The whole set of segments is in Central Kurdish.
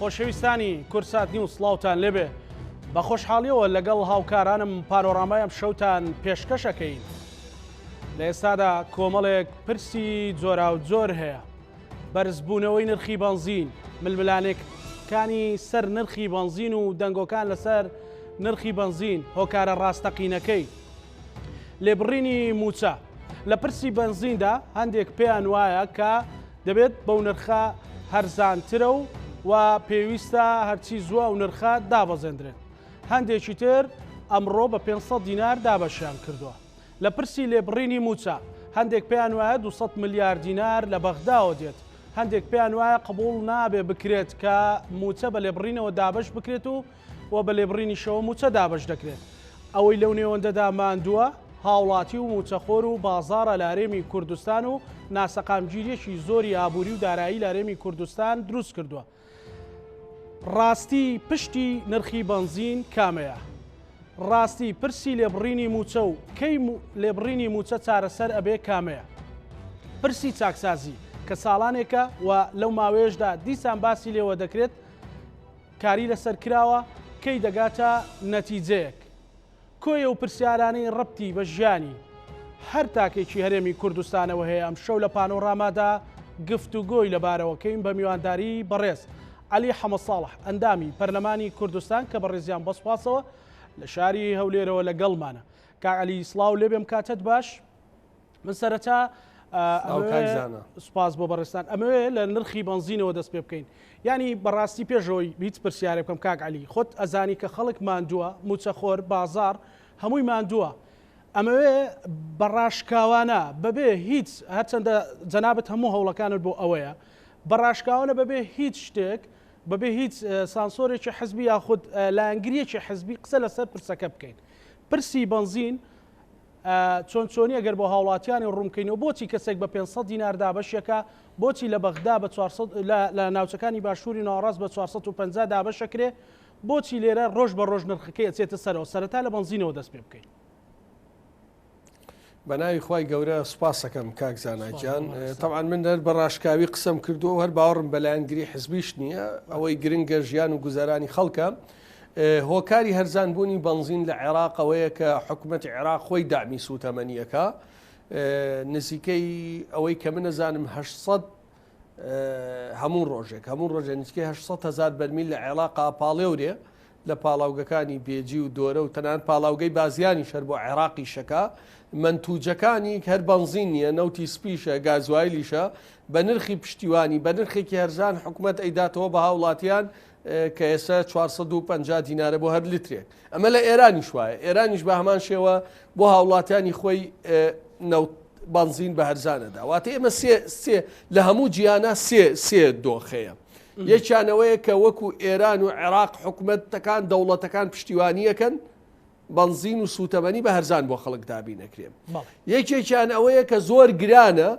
خۆشەویستانی کورسات نیوز سڵاوتان لێبێ بە خۆشحاڵیەوە لەگەڵ هاوکارانم پانۆرامایەم شەوتان پێشکەشەکەین. لە ئێستادا کۆمەڵێک پرسی جۆرا و جۆر هەیە. بەرزبوونەوەی نرخی بەنزین، ململانێکەکانی سەر نرخی بەنزین و دەنگۆکان لەسەر نرخی بەنزین، هۆکارە ڕاستەقینەکەی، لێبڕینی موچە. لە پرسی بەنزیندا هەندێک پێیان وایە کە دەبێت بەو نرخە هەرزانترە و پێویستە هەرچی زووە و نرخە دابەزێنرێت. هەندێکی تر ئەمڕۆ بە 500 دینار دابەشیان کردووە. لە پرسی لێبڕینی موچە هەندێک پێیان وایە 200 میلیارد دینار لە بەغداوە دێت. هەندێک پێیان وایە قبول نابێ بکرێت کە موچە بە لێبڕینەوە دابش بکرێت و بە لێبڕینی شەوە موچە دابش دەکرێت. ئەوەی لەو نێوەندەدا ماندووە هاوڵاتی و موچەخۆر و بازاڕە لە هەرێمی کوردستان و ناسەقامگیریەکی زۆری ئابووری و دارایی لە هەرێمی کوردستان دروست کردووە. ڕاستی پشتی نرخی بەنزین کامەیە؟ ڕاستی پرسی لێبڕینی موچە و کەی لێبڕینی موچە چارەسەر ئەبێ کامەیە؟ پرسی چاکسازی کە ساڵانێکە و لەو ماوەیەشدا دیسان باسی لێوە دەکرێت کاری لەسەر کراوە، کەی دەگاتە نەتیجەیەک. کۆیە و پرسیارانەی ڕەبتی بە ژیانی هەر تاکێکی هەرێمی کوردستانەوە هەیە. ئەم شەو لە پانۆرامادا گفتوگۆی لەبارەوەکەین بە میوانداری بەڕێز عەلی حەمەدساڵح ئەندامی پەرلەمانی کوردستان کە بەڕێزیان بەسپاسەوە لە شاری هەولێرەوە لەگەڵمانە. کاک عەلی سڵاو لێبێم، کاتت باش. من سەرەتا سوپاس بۆ بەڕێستان ئەمەوێ لە نرخی بەنزینەوە دەست پێ بکەین. ینی بەڕاستی پێشەوەی هیچ پرسیارێ بکەم کاک عەلی، خۆت ئەزانی کە خەڵک ماندووە، موچەخۆر، بازار هەمووی ماندووە. ئەمەوێ بەڕاشکاوانە بەبێ هیچ هەرچەندە جەنابەت هەموو هەوڵەکانت بۆ ئەوەیە، بەڕاشکاوانە بەبێ هیچ شتێک، بەبێ هیچ سانسۆرێکی حزبی یاخود لایەنگریەکی حزبی قسە لەسەر پرسەکە بکەین. پرسی بەنزین چۆن چۆنی ئەگەر بۆ هاوڵاتیانی ڕوونکەینەوە بۆچی کەسێک بە 500 دینار دابەشێکە، بۆچی لە بەغدا بە 400 لە ناوچەکانی باشووری ناوەڕاست بە 450 دابەشەکرێ، بۆچی لێرە ڕۆژ بە ڕۆژ نرخەکەی ئەچێتە سەرەوە؟ سەرەتا لە بەنزینەوە دەست پێ بکەین. بە ناوی خی گەورە سوپاس دەکەم کاک زانایجان. تەعاان من هەر بە ڕاشکاوی قسەم کردووە، هەر باوەڕم بە لایەنگری حزبیش نییە، ئەوەی گرنگە ژیان و گوزارانی خەڵکە. هۆکاری هەرزانبوونی بەنزین لە عێراقەوەیە کە حکوومەتی عێراق خۆی دامی سوتەمەنیەکە، نزیکەی ئەوەی کە من نەزانم 800 هەموو ڕۆژێک نزیکەی 800,000 بەرمیل لە عێراقا پاڵێورێ لە پاڵاوگەکانی بێجی و دۆرە و تەنان پاڵاوگەی بازیانی شەر بۆ عێراقی شەکە، منتوجەکانی هەر بەنزین نییە، نەوتی سپیشە، گازوایلیشە، بە نرخی پشتیوانی بە نرخێکی هەرزان حکوومەت ئەیداتەوە بە هاوڵاتیان کە ئێستا 450 دینارە بۆ هەر لیترێک. ئەمە لە ئێرانیش وایە، ئێرانیش بە هەمان شێوە بۆ هاوڵاتیانی خۆی بەنزین بە هەرزانەدا. واتە ئێمە لە هەموو جیانە سێ دۆخەیە. یەکیانەوەیە کە وەکو ئێران و عێراق حکوومەتەکان دەوڵەتەکان پشتیوانیەکەن بەنزین و سوتەمەنی بە هەرزان بۆ خەڵک دابی نەکرێن. یەکێکیان ئەوەیە کە زۆر گرانە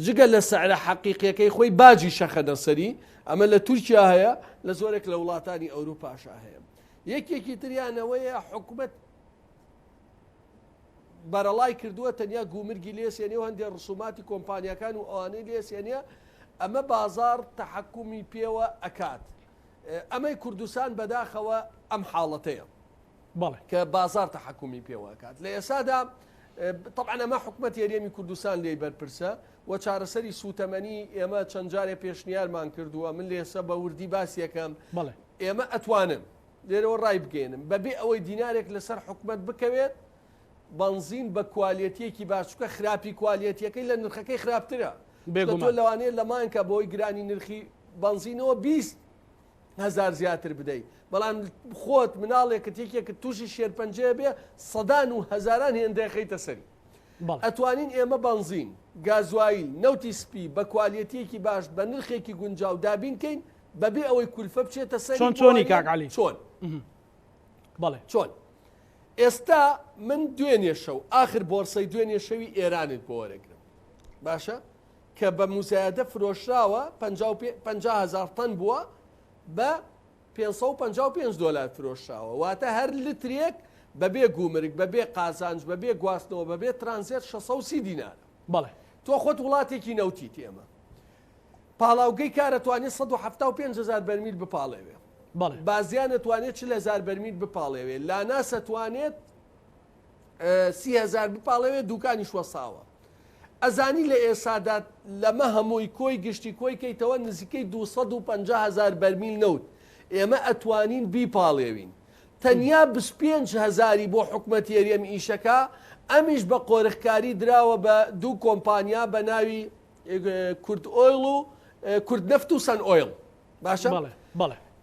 جگە لە سعرە حەقیقیەکەی خۆی باجی شەخەنە سەری، ئەمە لە تورکیا هەیە، لە زۆرێک لە وڵاتانی ئەوروپاشا هەیە. یەکێکی تریانەوەیە حکوومەت بەرەڵای کردووە تەنیا گومرگی لێسێنێ و هەندێک ڕسوماتی کۆمپانیەکان و ئەوانەی لێسێنێ، ئەمە بازار تەحەکومی پێوە ئەکات. ئەمەی کوردستان بەداخەوە ئەم حاڵەتەیە کە بازار تەحەکومی پێوە ئەکات. لە ئێسادا طبعا ئەمە حکوومەت هەرێمی کوردستان لێی بەرپرسە و چارەسەری سوتەمەنی ئێمە چەند جارێ پێشنیارمان کردووە. من لە ئێستا بە وردی باسیەکەم، ئێمە ئەتوانن لێرەوە ڕای بگەێنم بەبێ ئەوەی دینارێک لەسەر حکوومەت بکەوێت بەنزین بە کوالیەتیەکی باشوکە خراپی کوالیەتیەکەی لە نرخەکەی خراپترە. تۆ لەوانەیە لە مانکە بۆی گرانی نرخی بەنزینەوە 20,000 زیاتر بدەیت، بەڵام خۆت مناڵێکت یەکێکت تووشی شێرپەنجە بێ سەدان و هەزاران هێندەخەیتە سەری. ئەتوانین ئێمە بەنزین، گازوایل، نەوتی سپی بە کوالیەتیەکی باش بە نرخێکی گونجاو دابینکەین بەبێ ئەوەی کولفە بچێتە سەری. چۆنی کاک عەلی؟ چۆن ئێستا من دوێنێ شەو ئاخر بۆرسەی دوێنێ شەوی ئێرانت بۆ وەرەگرم باشە، کە بە موزایەدە فرۆشراوە 50,000 تەن بووە بە 555 دۆلار فرۆشراوە. واتە هەر لترێک بەبێ گومرگ، بەبێ قازانج، بەبێ گواستنەوە، بەبێ ترانزیت 630 دینار. بەڵێ تۆ خۆت وڵاتێکی نەوتیت ئێمە پاڵاوگەی کارەتوانێت 175,000 بەرمیل بپاڵێوێ بازیان دەتوانێت 40,000 بەرمیل بپاڵێوێ لاناس دەتوانێت 30,000 بپاڵێوێ دووکانی شوەساوە ئەزانی لە ئێسادا لەمە هەمووی کۆی گشتی کۆی کەیتەوە نزیکەی 250,000 بەرمیل نەوت ئێمە ئەتوانین بیپاڵێوین تەنیا 25,000 بۆ حکومەتی هەرێمی ئیشەکە ئەمیش بە قۆرخکاری دراوە بە دوو کۆمپانیا بە ناوی کورد ئۆیل و کورد نەفت و سەن ئۆیل باشە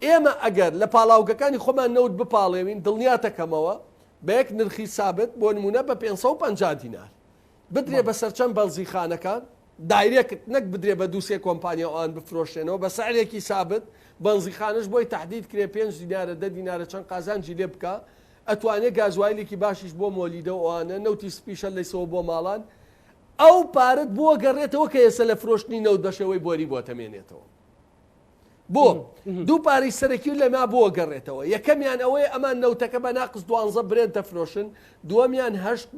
ئێمە ئەگەر لە پاڵاوگەکانی خۆمان نەوت بپاڵێوین دڵنیاتەکەمەوە بە یەک نرخی سابت بۆ نمونە بە 550 دینار بدرێ بە سەرچەند بەنزیخانەکان دایرێکت نەک بدرێ بە دووسێ کۆمپانیا ئەوان بفرۆشێنەوە بە سعرێکی سابت بەنزیخانش بۆی تهدید کرێ 5 دینارە 10 دینارە چەند قازانجی لێ بکە ئەتوانێت گازوایلێکی باشیش بۆ مۆلیدە ئەوانە نەوتی سپیشە لەیسەوە بۆ ماڵان ئەو پارەت بۆ گەڕێتەوە کە ئێستا لە فرۆشتنی نەوت بە شێوەی بۆری بۆ تەمێنێتەوە بۆ دوو پارەی سەرەکی لەما بۆ گەڕێتەوە یەکەمیان ئەوەیە ئەمان نەوتەکە بە ناقص 12 برێن دەفرۆشن دووەمیان 8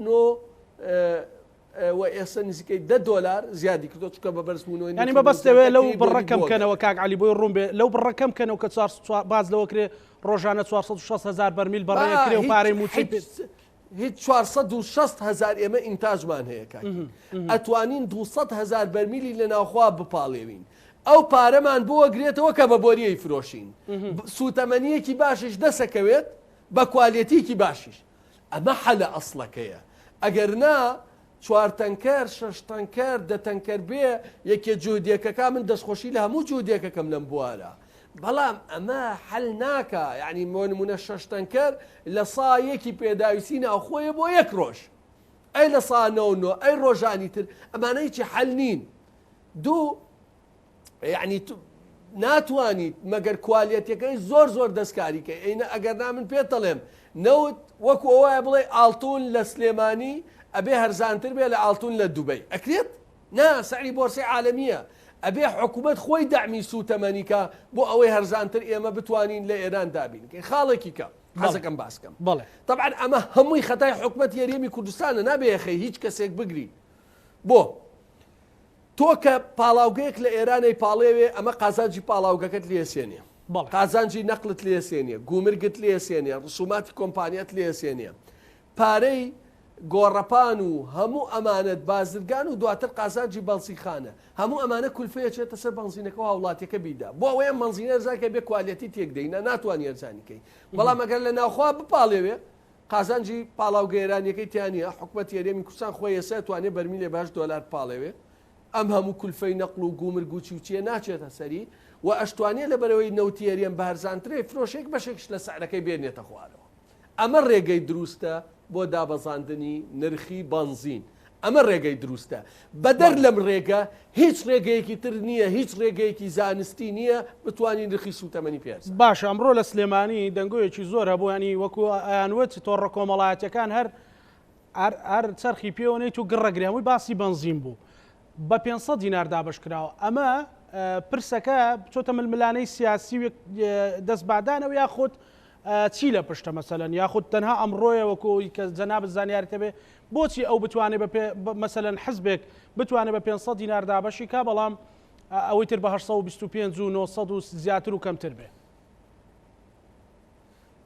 و ئێستا نزیکەی $10 زیادی کردو چکە بە بەرزبوونەوەی ینی بەبەستەوێ لەو بڕەکەم کەنەوە کاک علی بۆی ڕوون بێ لەو بڕەکەم کەنەوە کە باز لەوە کرێ ڕۆژانە 460,000 بەرمیل بەڕێ کرێ و پارەی موچی هیچ 460,000 ئێمە ئینتاژمان هەیە کاک ئەتوانین 200,000 بەرمیلی لە ناوخوا بپاڵێوین ئەو پارەمان بۆ وەگرێتەوە کە بە بۆریەی فرۆشین سوتەمەنیەکی باشش دەسەکەوێت بە کوالیتیکی باشیش ئەمە حەلە ئەسڵەکەیە ئەگەر نا 4 تەنکەر 6 تەنکەر 10 تەنکەر بێ یەکێ جودێکەکە من دەستخۆشی لە هەموو جودێکەکەم لەم بوارە بەڵام ئەمە حەل ناکە یعنی نمونە 6 تەنکەر لە سایەکی پێداویستی ناوخۆیە بۆ یەک ڕۆژ ئەی لە سانەوە ئەی ڕۆژانی تر ئەمانە هیچی حەل نین دوو یعنی ناتوانیت مەگەر کوالیەتەکەی زۆر دەستکاریکە ئەینە ئەگەر نا من پێ دەڵێم نەوت وەکو ئەوەیە بڵێ ئاڵتون لە سلێمانی ئەبێ هەرزانتر بێ لە ئاڵتون لە دوبەی ئەکرێت نا سعری بۆرسی عالەمیە ئەبێ حکوومەت خۆی دامی سوتەمەنیکە بۆ ئەوەی هەرزانتر ئێمە بتوانین لە ئێران دابینکەی خاڵێکی کە حەزەکەم باسکەم طبعا ئەمە هەمووی خەتای حکوومەت یاریێمی کوردستانە نابێخی هیچ کەسێک بگری بۆ تۆ کە پاڵاوگەیەک لە ئێرانەی پاڵێوێ ئەمە قازانجی پاڵاوگەکەت لێسێنێ قازانجی نەقلت لێسێنێ گومرگت لێسێنێ ڕسوماتی کۆمپانیات لێسێنێ پارەی گۆڕەپان و هەموو ئەمانەت بازرگان و دواتر قازانجی بەنزیخانە هەموو ئەمانە کولفەیە چێتە سەر بەنزینەکە و هاوڵاتیەکە بیدا بۆ ئەوەیە مەنزینە ەرزانکە بێ کوالیەتی تێکدەینە ناتوانانی ەرزانیکەی بەڵام ئەگەر لە ناوخوا بپاڵێوێ قازانجی پاڵاوگەێرانیەکەی تیانە حکوومەت یاریێمی کوردستان خۆی ئێستا توانێت بەرمیلێ باش $10 پاڵێوێ ئەم هەموو کولفەی نەقل و گومرگوچی و چیە ناچێتە سەری و ئەشتوانێت لە بەرەوەی نەوتیێریان بە هەرزانترێ فرۆشێک بەشێکش لە سعرەکەی بێنێتە خوارەوە ئەمە ڕێگەی دروستە بۆ دابەزاندنی نرخی بنزین ئەمە ڕێگەی دروستە بەدەر لەم ڕێگە هیچ ڕێگەیەکی تر نییە هیچ ڕێگەیەکی زانستی نییە بتوانین نرخی سوتەمەنی پێرس باش ئەمڕۆ لە سلێمانی دەنگۆیەکی زۆر هەبوو ینی وەکو ئەیانوت تۆڕە کۆمەڵایەتەکان هەر چرخی پێوەنەیت و گڕەگری هەمووی باسی بنزین بوو بە 500 دینار دابش کراوە ئەمە پرسەکە بچۆتە ململانەی سیاسی و دەست بادانەوە یاخود چی لە پشتە مەسەلەن یاخود تەنها ئەمڕۆیە وەکۆی کە جەناب زانیاریتە بێ بۆچی ئەو بتوانێت مەسەلەن حزبێک بتوانێت بە 500 دینار دابشی کا بەڵام ئەوەی تر بە 825 و 900 و زیاتر و کەمتر بێ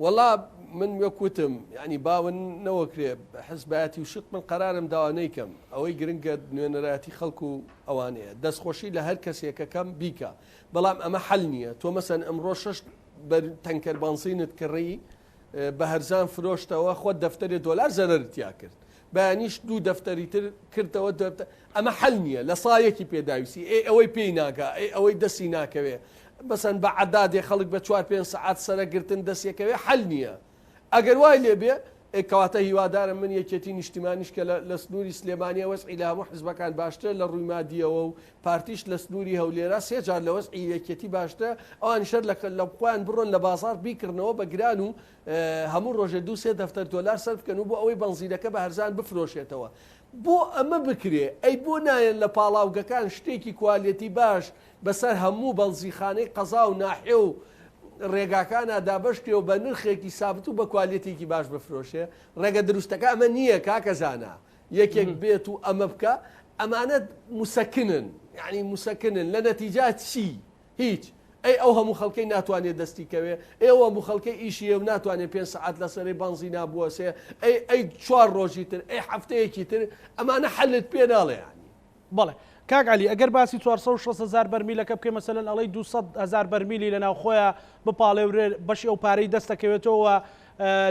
وەڵا من وەکوتم ینی باون نەوەکرێ حزبایەتی و شق من قەرارم داوانەیکەم ئەوەی گرنگە نوێنەرایەتی خەڵکو و ئەوانەیە دەستخۆشی لە هەر کەسێکەکەم بیکە بەڵام ئەمە حەل نییە تۆ مەسەن ئەمڕۆ 6 تەنکەر بنزینت کڕی بە هەرزان فرۆشتەوە خۆت دەفتەرێ $10 زەرەرتیا کرد بەیانیش دوو دەفتەری تر کردەوە ئەمە حەل نییە لە سایەکی پێداویستی ئەوەی پێی ناکە ئەوەی دەستی ناکەوێ بەسەن بە عەدادێ خەڵک بە 4-5 سەعات سەرەگرتن دەستێکەوێ حەل نییە ئەگەر وای لێبێ کەواتە هیوادارم من یەکێتی نیشتیمانیش کە لە سنووری سلێمانیە وەسعی لە هەموو حزبەکان باشتر لە ڕووی مادیەوە و پارتیش لە سنووری هەولێرە 3 جار لە وەسعی یەکێتی باشتە ئەوان شەر لە خۆیان بڕۆن لە بازار بیکردنەوە بە گران و هەموو ڕۆژێ 2-3 دەفتەر $10 سەرف بکەن و بۆ ئەوەی بنزینەکە بە هەرزان بفرۆشێتەوە بۆ ئەمە بکرێ ئەی بۆ نایەن لە پاڵاوگەکان شتێکی کوالیەتی باش بەسەر هەموو بەنزیخانەی قەزا و ناحێ و ڕێگاکانە دابشتێ و بە نرخێکی سابت و بە کوالیتێکی باش بفرۆشێ ڕێگە دروستەکە ئەمە نییە کاکەزانە یەکێک بێت و ئەمە بکە ئەمانە مسەکنن یعنی مسەکنن لە نەتیجات چی هیچ ئەی ئەو هەموو خەڵکەی ناتوانێت دەستیکەوێ ئێوە هەموو خەڵکەی ئیشی و ناتوانێت 5 ساعت لەسەری بەنزی نابووەسێ ئەی 4 ڕۆژی تر ئەی هەفتەیەکی تر ئەمانە حلت پێ ناڵێ ینی بەڵێ کاک عەلی ئەگەر باسی 460,000 بەرمیلەکە بکەی مەسەلەن ئەڵەی 200,000 بەرمیلی لەناو خۆیان بپاڵێورێ بەشی ئەو پارەی دەستەکەوێتەوە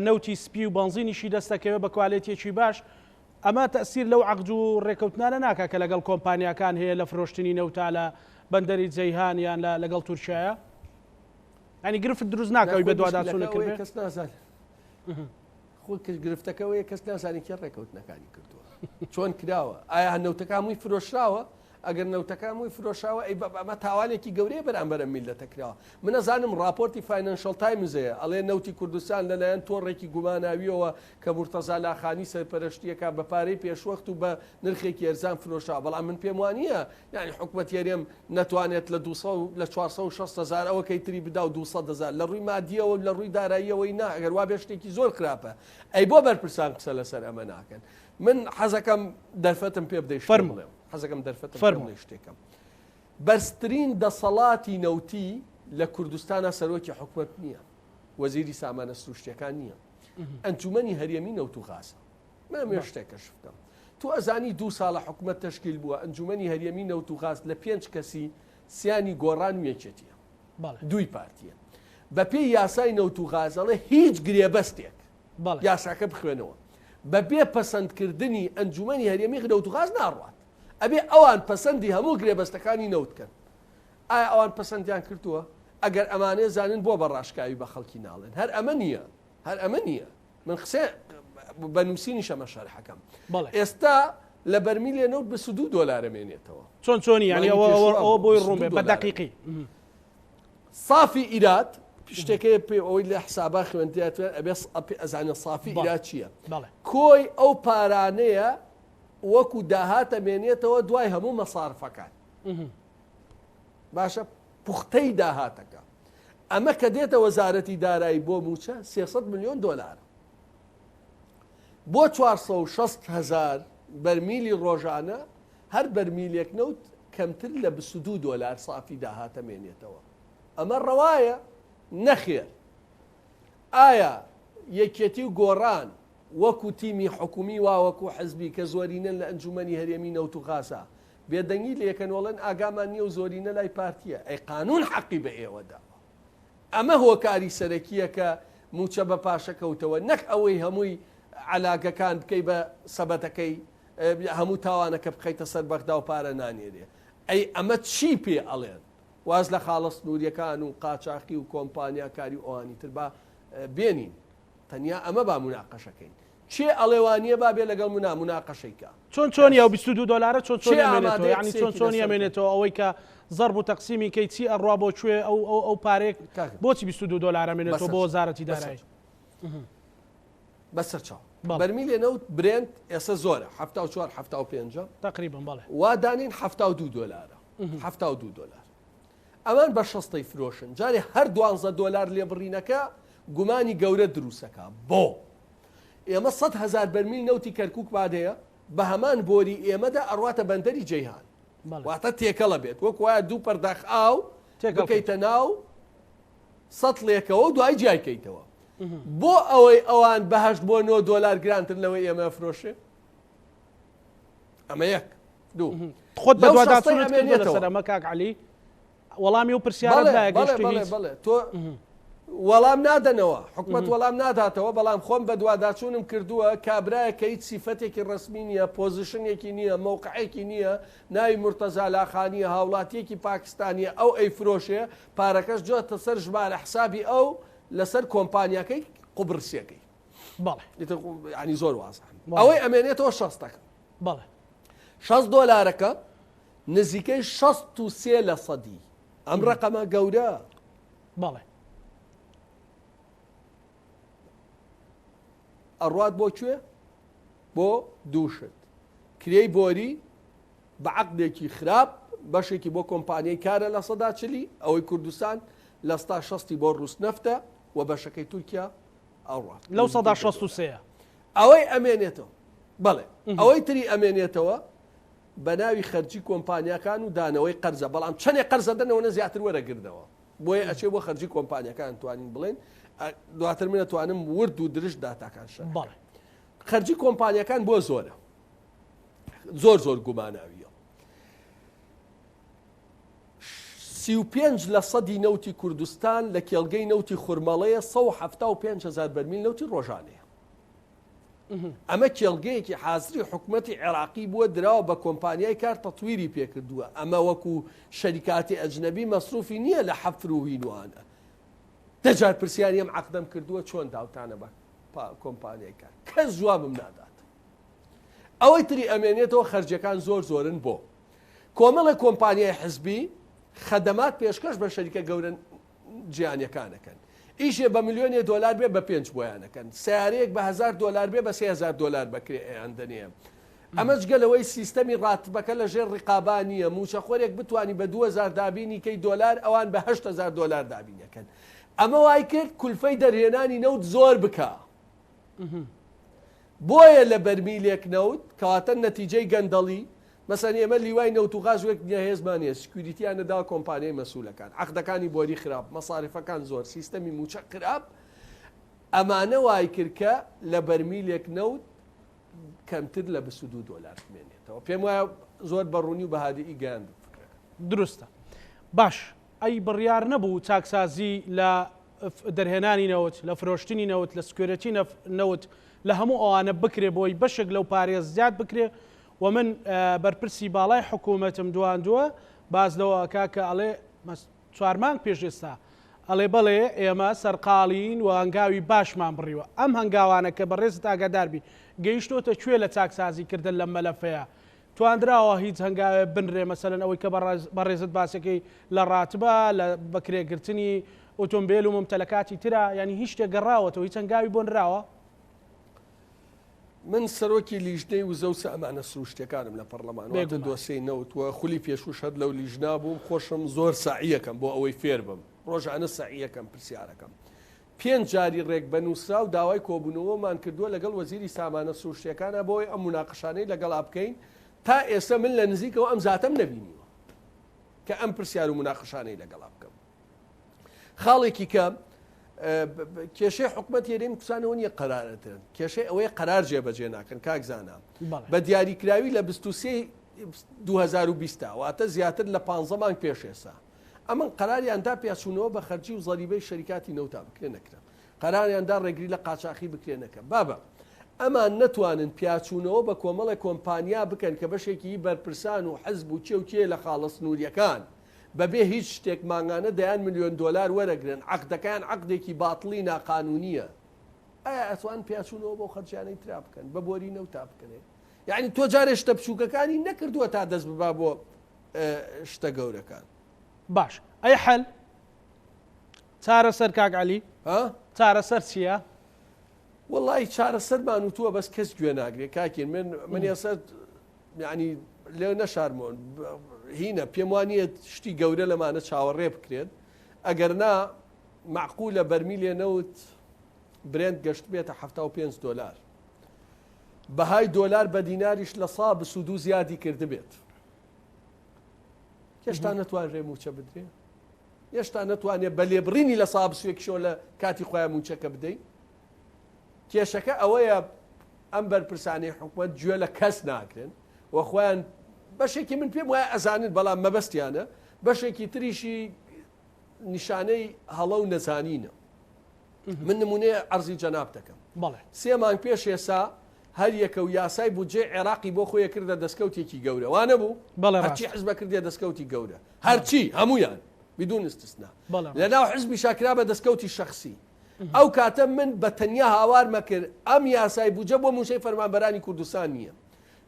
نەوتی سپی و بەنزینیشی دەستەکەوێت بە کوالێتێکی باش ئەمە تەسیر لەو عەقد و ڕێکەوتنانە ناکە کە لەگەڵ کۆمپانیاکان هەیە لە فرۆشتنی نەوتا لە بەندەری جەیهان یان لەگەڵ تورکیایە ینی گرفت دروست ناکەوی بە دوواداچوونەکە کەس نازانێت خۆ گرفتەکەەوەی کەس نازانی کێ ڕێکەوتنەکانی کردووە چۆن کراوە ئایا نەوتەکە هەمووی فرۆشراوە ئەگەر نەوتەکە هەمووی فرۆشاوە ئەمە تاوانێکی گەورەیە بەرامبەرە میلەتە کراوە من نەزانم راپۆرتی فاینانشەڵ تایمزەیە ئەڵێ نەوتی کوردستان لەلایەن تۆڕێکی گوماناویەوە کە مورتەزا لاخانی سەرپەرشتیەکە بە پارەی پێشوەخت و بە نرخێکی ئەرزان فرۆشا بەڵام من پێم وانە یعنی حکومەت یاریێم نەتوانێت لە 460,000 ئەوە کەی تری بدا و 200,000 لە ڕووی مادیەوە لە ڕووی داراییەوەی نا ئەگەر وا بێ شتێکی زۆر خراپە ئەی بۆ بەرپرسان قسە لەسەر ئەمە ناکەن من حەزەکەم دەرفەتم پێ بدەیت فەرموڵێ حەزەکەم دەرفەتم فەرموڵێ شتێکم بەرزترین دەسەڵاتی نەوتی لە کوردستانە سەرۆکی حکومەت نییە وەزیری سامانە سروشتیەکان نییە ئەنجومەنی هەرێمی نەوت و غازە من شتێکە شفتم تو ئەزانی 2 ساڵە حکومەت تەشکیل بووە ئەنجومەنی هەرێمی نەوت و غاز لە 5 کەسی سیانی گۆڕان و یەکێتیە دوی پارتیە بە پێی یاسای نەوت و غازەڵێ هیچ گرێبەستێک یاساکە بخوێنەوە بەبێ پەسەندکردنی ئەنجومەنی هەرێمی نەوت و غاز ناڕوات ئەبێ ئەوان پەسەندی هەموو گرێبەستەکانی نەوتکەن ئایا ئەوان پەسەندیان کردووە ئەگەر ئەمانێ زانن بۆ بەڕاشکاوی بە خەڵکی ناڵێن هەر ئەمە نییە هەر ئەمە نییە من قسێ بە نووسینی شەمە شەرحەکەم ئێستا لە بەرمیلێ نەوت بە $2 مێنێتەوە چۆنی ینی ئەوە بۆی ڕوومێ بە دقیقی صافی ئیرات شتێکەیە پێ ئەوەی لە حسابا خوێندیاتوێت ئەبێ ئەزانە صافی ئیرات چییە کۆی ئەو پارانەیە وەکو داهاتە مێنێتەوە دوای هەموو مەسارفەکان باشە پوختەی داهاتەکە ئەمە کە دێتە وەزارەتی دارایی بۆ موچە $300 ملیۆن بۆ 460,000 بەرمیلی ڕۆژانە هەر بەرمیلێک نەوت کەمتر لە $22 صافی داهاتە مێنێتەوە ئەمە ڕەوایە نەخێر ئایا یەکێتی و گۆڕان وەکو تیمی حکومی وا وەکو حزبی کە زۆرینەن لە ئەنجومەنی هەرێمی نەوت و غازە بێدەنگی لە یەکەنوەڵەن ئاگامان نییە و زۆرینە لای پارتیە ئەی قانون حەقی بە ئێوەدا ئەمە هۆکاری سەرەکیە کە موچە بە پاشەکەوتەوە نەک ئەوەی هەمووی علاگەکان بکەی بە سەبەتەکەی هەموو تاوانەکە بخەیتە سەر بەغدا و پارە نانێرێ ئەی ئەمە چی پێ ئەڵێن واز لە خاڵە سنووریەکان و قاچاقی و کۆمپانیاکاری ئەوانی تر با بێنین تەنیا ئەمە با مناقەشەکەین چێ ئەڵێوانیە با بێ لەگەڵ مناقەشەیکە چۆنی ئەو $22 چۆنی ئەمێنێتەوە ئەوەی کە زەرب و تەقسیمی کەی چی ئەڕوا بۆ کوێ ئەو پارێک بۆچی $22 ئەمێنێتەوە بۆ وەزارەتی دارایی بەسەر چاو بەرمیلێ نەوت برێنت ئێستا زۆرە 74-75 تقریبا بەڵێ وا دانین $72 ئەمان بە 60 فرۆشن جارێ هەر $12 لێ بڕینەکە گومانی گەورە دروستەکە بۆ ئێمە 100,000 بەرمیل نەوتی کەرکووک بادەیە بە هەمان بۆری ئێمەدا ئەڕواتە بەندەری جەیهان واتە تێکەڵە بێت وەک وایە دوو پەرداخ ئاو بکەیتە ناو 100 لێکەوە دوای جایکەیتەوە بۆ ئەوەی ئەوان بەهشت بۆ $9 گرانتر لەوەی ئێمە فرۆشێ ئەمە یەک دوو خۆت بە دوواداچوونت کردووە لەسەر ئەمە کاک عەلی وەڵامی و پرسیارت بەڵێ تۆ وەڵام نادەنەوە حکومەت وەڵام ناداتەوە بەڵام خۆم بە دوواداچوونم کردووە کابرایە کە هیچ سیفەتێکی ڕسمی نییە پۆزیشنێکی نییە موقعێکی نییە ناوی مورتەزا لاخانیە هاوڵاتیەکی پاکستانیە ئەو ئەی فرۆشێ پارەکەش جۆتە سەر ژمارە حسابی ئەو لەسەر کۆمپانیاکەی قوبرسیەکەی ینی زۆر وازە ئەوەی ئەمێنێتەوە 60 بەڵێ $60 نزیکەی 63% ئەم ڕقەمە گەورە بەڵێ ئەڕوات بۆ کوێ بۆ دووشت کرێی بۆری بە عەقدێکی خراپ بەشێکی بۆ کۆمپانیای کارە لە 140 ئەوەی کوردستان لە 160 بۆ ڕووسنەفتە و بەشەکەی تورکیا ئەڕوات لەو 163 ئەوەی ئەمێنێتەوە بەڵێ ئەوەی تری ئەمێنێتەوە بە ناوی خەرجی کۆمپانیەکان و دانەوەی قەرزە بەڵام چەندێک قەرزە دەنەوە زیاتر وەرەگردەوە بۆیە ئەچێ بۆ خەرجی کۆمپانیەکان توانین بڵێن دواتر منە توانم ورد و درشت داتاکان شە خەرجی کۆمپانیەکان بۆ زۆرە زۆر گوماناویە 35 لە سەدی نەوتی کوردستان لە کێڵگەی نەوتی خورمەڵەیە 175,000 بەرمیل نەوتی ڕۆژانەیە ئەمە کێڵگەیەکی حازری حکوومەتی عێراقی بووە دراوە بە کۆمپانیای کار تەتویری پێکردووە ئەمە وەکو شەریکاتی ئەجنەبی مەسروفی نییە لە حەفر و هینوانە دەجار پرسیاریم عەقدەم کردووە چۆن داوتانە بە کۆمپانیای کار کەس جوابم نادات ئەوەی تری ئەمێنێتەوە خەرجەکان زۆرن بۆ کۆمەڵە کۆمپانیای حزبی خەدەمات پێشکەش بە شەریکە گەورە جیهانیەکانەکەن ئیشێ بە ملیۆنی دۆلار بێ بە 5 بۆیانەکەن سیارەیەک بە $1000 بێ بە $3000 بەکرێ ئەیان دەنێ ئەمە جگەلەوەی سیستەمی ڕاتبەکە لە ژێر ڕقابانیە موچەخۆرێک بتوانی بە 2000 دابینی کەی دۆلار ئەوان بە $8000 دابینەکەن ئەمە وای کرد کولفەی دەرهێنانی نەوت زۆر بکە بۆیە لە بەرمیلێک نەوت کەواتە نەتیجەی گەندەڵی مەسەن ئێمە لیوای نەوت و غازوێک هێزمانێ سکوریتیانەدا کۆمپانیای مەسوولەکان عەقدەکانی بۆری خراپ مەساریفەکان زۆر سیستەمی موچە خراپ ئەمانە وای کرد کە لە بەرمیلێک نەوت کەمتر لە $22 بمێنێتەوە پێم وایە زۆر بەڕوونی و بەهادی گەیاند دروستە باش ئەی بڕیار نەبوو چاکسازی لە دەرهێنانی نەوت لە فرۆشتنی نەوت لە سکوێرەتی نەوت لە هەموو ئەوانە بکرێ بۆی بەشێک لەو پارێز زیاد بکرێ و من بەرپرسی باڵای حکوومەتم دواندووە باز لەوەکە کە ئەڵێ 4 مانگ پێش ئێستا ئەڵێ بەڵێ ئێمە سەرقاڵین و هەنگاوی باشمان بڕیوە ئەم هەنگاوانە کە بەڕێزت ئاگاداربی گەیشتۆتە کوێ لە چاکسازی کردن لە مەلەفەیە تواندراوە هیچ هەنگاوێ بنرێ مەسەلەن ئەوەی کە بەڕێزت باسەکەی لە ڕاتبە لە بەکرێگرتنی ئۆتۆمبیل و ممتەلەکاتی ترە ینی هیچ شتێک گەڕاوەتەوە هیچ هەنگاوی بۆ نراوە من سەرۆکی لیژنەی و زەوسە ئەمانە سروشتەکانم لە پەرلەمانواتە دۆسەی نەوتوە خولی پێشوش هەر لەو لیژنا بووم خۆشم زۆر سعیەکەم بۆ ئەوەی فێر بم ڕۆژانە سعیەکەم پرسیارەکەم 5 جاری ڕێک بەنووسرا و داوای کۆبوونەوەمان کردووە لەگەڵ وەزیری سامانە سروشتەکانە بۆی ئەم مناقشانەی لەگەڵا بکەین تا ئێستا من لە نزیکەوە ئەم زاتەم نەبینیوە کە ئەم پرسیار و مناقشانەی لەگەڵا بکەم خاڵێکی کە کێشەی حکومەت هێرێمی کوردستانەوە نیە قەرارەتن کێشەی ئەوەی قەرار جێبەجێ ناکەن کاکزانە بە دیاریکراوی لە 2020 واتە زیاتر لە 15 مانگ پێش ئێستا ئەمن قەراریاندا پێچوونەوە بە خەرجی و زەریبەی شەریکاتی نەوتا بکرێ نەکرا قەراریاندا ڕێگری لە قاچاقی بکرێ نەکە بابە ئەمان نەتوانن پیاچوونەوە بە کۆمەڵی کۆمپانیا بکەن کە بەشێکی بەرپرسان و حەزب و چێ و کێ لە خاڵە سنووریەکان بەبێ هیچ شتێک ماگانە دەیان $1,000,000 وەرەگرن عەقدەکان عەقدێکی باتڵی ناقانونیە ئایا ئەتوان پیاچوونەوە بۆ خەرجیانەی ترا بکەن بە بۆری نەوتا بکەنێ یعنی تۆ جارێ شتە بچووکەکانی نەکردووە تا دەست ببا بۆ شتە گەورەکان باش ئەی حەل چارەسەر کاک عەلی چارەسەر چییە؟ وڵی چارەسەرمان وتووە بەس کەس گوێ ناگرێت کاکین من ێستا ینی لێ نەشارمۆن هینە پێم وانە شتی گەورە لەمانە چاوەڕێ بکرێت ئەگەر نا معقولە بەرمیلێ نەوت برێند گەشت بێتە $75 بەهای دۆلار بە دیناریش لە سا بسوود زیادی کرده بێت هێشتا نەتوانرێ موچە بدرێ هێشتا نەتوانێت بە لێبڕینی لە سا بسوێکشۆ لە کاتی خۆیان موچەکە بدەین کێشەکە ئەوەیە ئەم بەرپرسانەی حکومەت گوێ لە کەس ناکرێن و خۆیان بەشێکی من پێم وایە ئەزانن بەڵام مەبەستیانە بەشێکی تریشی نیشانەی هەڵە و نەزانینە من نمونەیە عەرزی جەناب دەکەم 3 مانگ پێش ئێستا هەر یەکە و یاسای بودجێ عێراقی بۆ خۆیە کردە دەستکەوتێکی گەورە وانە بوو هەرچی حزبە کردێ دەستکەوتی گەورە هەرچی هەمویان بدون استثنا لەناو حزبی شاکرا بە دەستکەوتی شەخصی ئەو کاتە من بە تەنیا هاوارمە کرد ئەم یاسای بودجە بۆ موشەی فەرمانبەرانی کوردستان نییە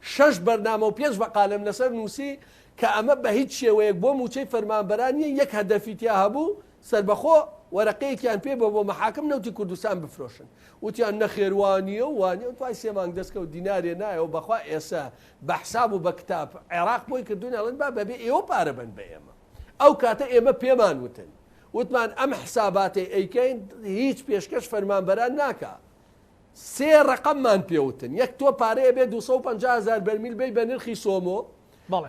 6 بەرنامە و 5 بەقالم لەسەر نووسی کە ئەمە بە هیچ شێوەیەک بۆ موچەی فەرمانبەرانیە یەک هەدەفیتیا هەبوو سەربەخۆ وەرەقەیەکیان پێ بۆ محاکم نەوتی کوردستان بفرۆشن وتیان نەخێوانیە و وانە توای 3 مانگ دەستکەوت دینارێ نایەوە بەخوا ئێستا بە حساب و بە کتاب عێراق بۆی کردوونەڵێن با بەبێ ئێوە پارە بن بە ئێمە ئەو کاتە ئێمە پێمان وتمان ئەم حساباتی ئەیکەین هیچ پێشکەش فەرمانبەران ناکە 3 ڕقەممان پێوتن یەک تۆ پارەیە بێ 250,000 بەرمیل بێ بە نرخی سۆمۆ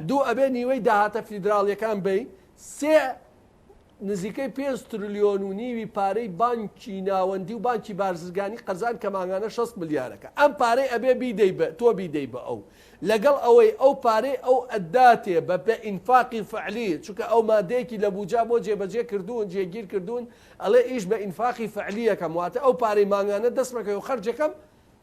دوو ئەبێ نیوەی داهاتە فیدراڵیەکان بی سێ نزیکەی 5 تریلیۆن و نیوی پارەی بانکی ناوەندی و بانکی بارزرگانی قەرزان کە ماگانە 6 ملیارەکە ئەم پارەی ئەبێ بیدەی بە تۆ بیدەی بە ئەو لەگەڵ ئەوەی ئەو پارەی ئەو ئەداتێ بە ئینفاقی فعلی چونکە ئەو مادەیەکی لە بوجا بۆ جێبەجێ کردوون جێگیر کردوون ئەڵێ ئیش بە ئینفاقی فعلیەکەم واتە ئەو پارەی ماگانە دەستمەکەی و خەرجەکەم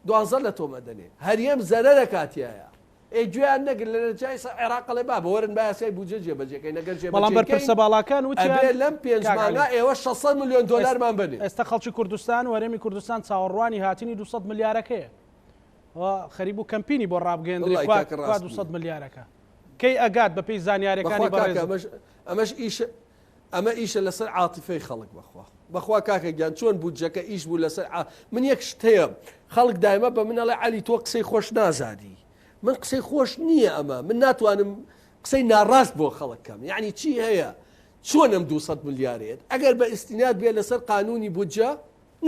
12 لە تۆمە دەنێ هەریەم زەرەرە کاتیایە گویان نەگر لە جای عێراق لێ با بەوەرن باسای بوجە جێبەجێکەی نەگەر جێ بەڵام بەرپرسە باڵاکان وتیان لەم 5 مانگا ئێوە 600 میلیۆن دلارمان بنێ ئێستا خەڵکی کوردستان وەرێمی کوردستان چاوەڕوانی هاتنی 200 ملیارەکەیە خەریب و کەمپینی بۆ ڕابگەێنری 200 ملیارەکە کەی ئەگات بە پێی زانیاریەکانی بەڕێز ئەمە ئیشە لەسەر عاتیفەی خەڵک بەخوا کاکە گیان چۆن بودجەکە ئیش بوو لەسەر من یەک شتەیە خەڵک دایمە بە منەڵێ علی تۆ قسەی خۆش نازانی من قسەی خۆش نییە ئەمە من ناتوانم قسەی ناڕاست بۆ خەڵکەم یعنی چی هەیە چۆنم 200 ملیارێت ئەگەر بە ئیسینات بێ لەسەر قانونی بودجە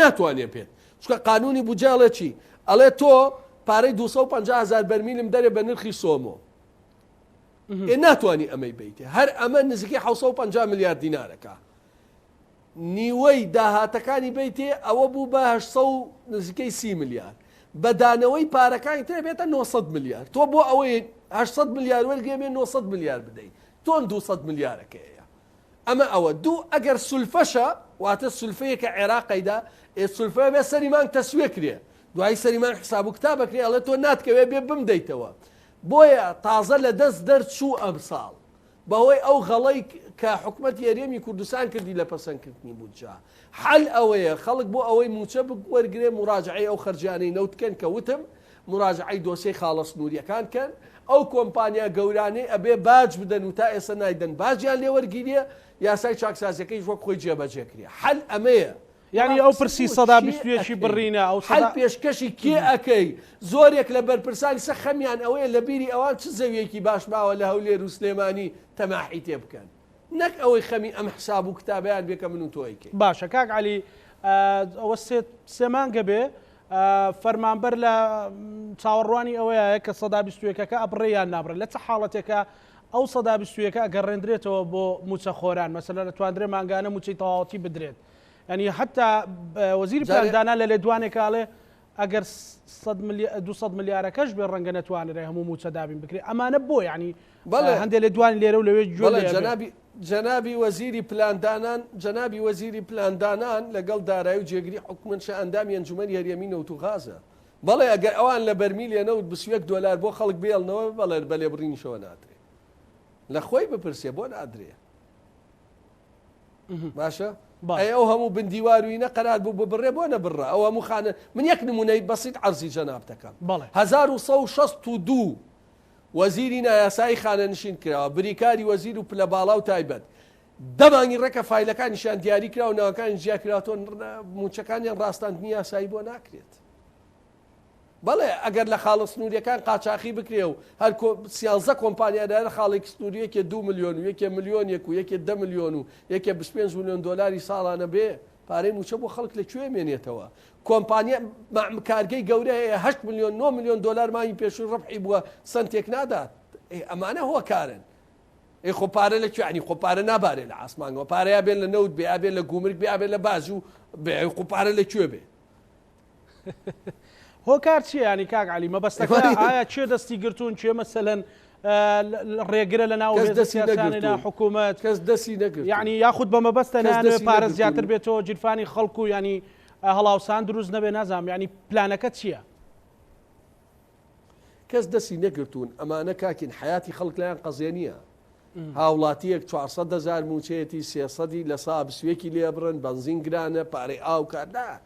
ناتوانێت پێت چکە قانونی بودجەڵێ چی ئەڵێ تۆ پارەی 250,000 بەرمیلم دەرێ بە نرخی سۆمۆ ناتوانانی ئەمەی بیتێ هەر ئەمە نزیکی 750 میلیارد دینارەکە نیوەی داهاتەکانی بیتێ ئەوە بوو بە 800 نزیکەی 30 میلیارد بەدانەوەی پارەکانی تێ بێتە 900 میلیارد تۆ بۆ ئەوەی 800 میلیارد وەرگێمێ 900 میلیارد بدەیت تۆن 200 میلیارەکەیە ئەمە ئەوە دوو ئەگەر سولفەشە واتە سولفەیەکە عێراقیدا سولفە بێ سەریمان تەسوێ کرێ دوای سەریمان حساب و کتابەکرێ ئەڵێ تۆ ناتکەوێ بێ بمدەیتەوە بۆیە تازە لە دەست دەرچوو ئەم ساڵ بەهۆی ئەو غەڵەی کە حکوومەت یاریێمی کوردستان کردی لە پەسەندکردنی بودجە حل ئەوەیە خەڵک بۆ ئەوەی موچە وەرگێ مراجعی ئەو خەرجیانەی نەوتکەن کە وتم مراجعی دۆسەی خاڵە سنووریەکان کەن ئەو کۆمپانیا گەورانەی ئەبێ باج بدەن و تا ئێستا نایدەن باجیان لێ وەرگیریە یاسای چاکسازیەکەی وەک خۆی جێبەجێکرێ حل ئەمەیە یعنی ئەو پرسی 120 بڕینە ئەو حل پێشکەشی کێ ئەەکەی زۆرێک لە بەرپرسانی سە خەمیان ئەوەیە لە بیری ئەوان چ زەویەکی باش ماوە لە هەولێر و سلێمانی تەماحی تێ بکەن نەک ئەوەی خەمی ئەم حساب و کتابیان بێکە من و تۆیکەی باشە کاک علی ئەوە سێمانگە بێ فەرمانبەر لە چاوەڕوانی ئەوەیە کە 121ەکە ئەبڕێیان نابڕێت لە چه حاڵەتێکە ئەو 121ەکە ئەگەڕێنرێتەوە بۆ موچە خۆران مەسەلە لە توانندرێ ماگانە موچەی تەواوەتی بدرێت ینی حتا وەزیری پلاندانا لە لێدوانێکاڵێ ئەگەر 200 ملیارەکەش بێ ڕەنگە نەتوانێت هەموو موچە دابین بکرێت ئەمانە بۆ ینی هەندێک لە دوانی لێرە و لەوێ جەنابی وەزیری پلاندانان جەنابی وەزیری پلاندانان لەگەڵ دارایی و جێگری حکومەتشە ئەندامی ئەنجومەنی هەریەمی نەوت و غازە بەڵێ ئەگەر ئەوان لە بەرمیلێ نەوت $21 بۆ خەڵک بێڵنەوە بەڵێ بەلێ بڕینیشەوە نادرێ لە خۆی بپرسێ بۆ نادرێ باشە ئەو هەموو بندیواروینە قەرار بوو ببڕێ بۆ نەبڕە ئەو هەموو خانە من یەک نمونەی بەسیط عەرزی جەناب دەکەم 1962 وەزیری نایاسایی خانەنشین کراوە بریکاری وەزیر و پلە باڵا و تایبەت دەمانی ڕێکە فایلەکانیشان دیاری کرا و ناوەکانی جیا کراتۆ موچەکانیان ڕاستاندنی یاسایی بۆ ناکرێت بەڵێ ئەگەر لە خاڵە سنووریەکان قاچاقی بکرێ و هەر 13 کۆمپانیادارە خاڵێکی سنووریەکە 2 ملیۆن و یەکێ ملیۆنێک و یەکێ 10 ملیۆن و یەکێ 25 ملیۆن دلاری ساڵانە بێ پارەی موچە بۆ خەڵک لەکوێ مێنێتەوە کۆمپانیا کارگەی گەورە هەیە 8 ملیۆن 9 ملیۆن دلار مانی پێشوو ڕەبحی بووە سنتێک نادات ئەمانە هۆکارن خۆ پارە لەکوێ عنی خۆ پارە نابارێ لە ئاسمانەوە پارەیە بێن لە نەوت بێ بێت لە گومرگ بێ بێت لە باز و خۆ پارە لەکوێ بێ هۆکار چیە ینی کاک علی مەبەستەکە ئایا چێ دەستی گرتوون چێ مەسەلەن ڕێگرە لە ناو سیاسانینا حکوومەت کەس دەستی نەگرت یعنی یاخود بە مەبەستە نانوێ پارە زیاتر بێتەوە جیرفانی خەڵکو و ینی هەڵاوسان دروست نەبێ نازام ینی پلانەکە چییە؟ کەس دەستی نەگرتوون ئەمانە کاکین حیاتی خەڵک لایەن قەزیە نییە هاوڵاتیەک 400,000 موچەیەتی 300 لە سابسوێکی لێبڕن بەنزین گرانە پارەی ئاو کاردا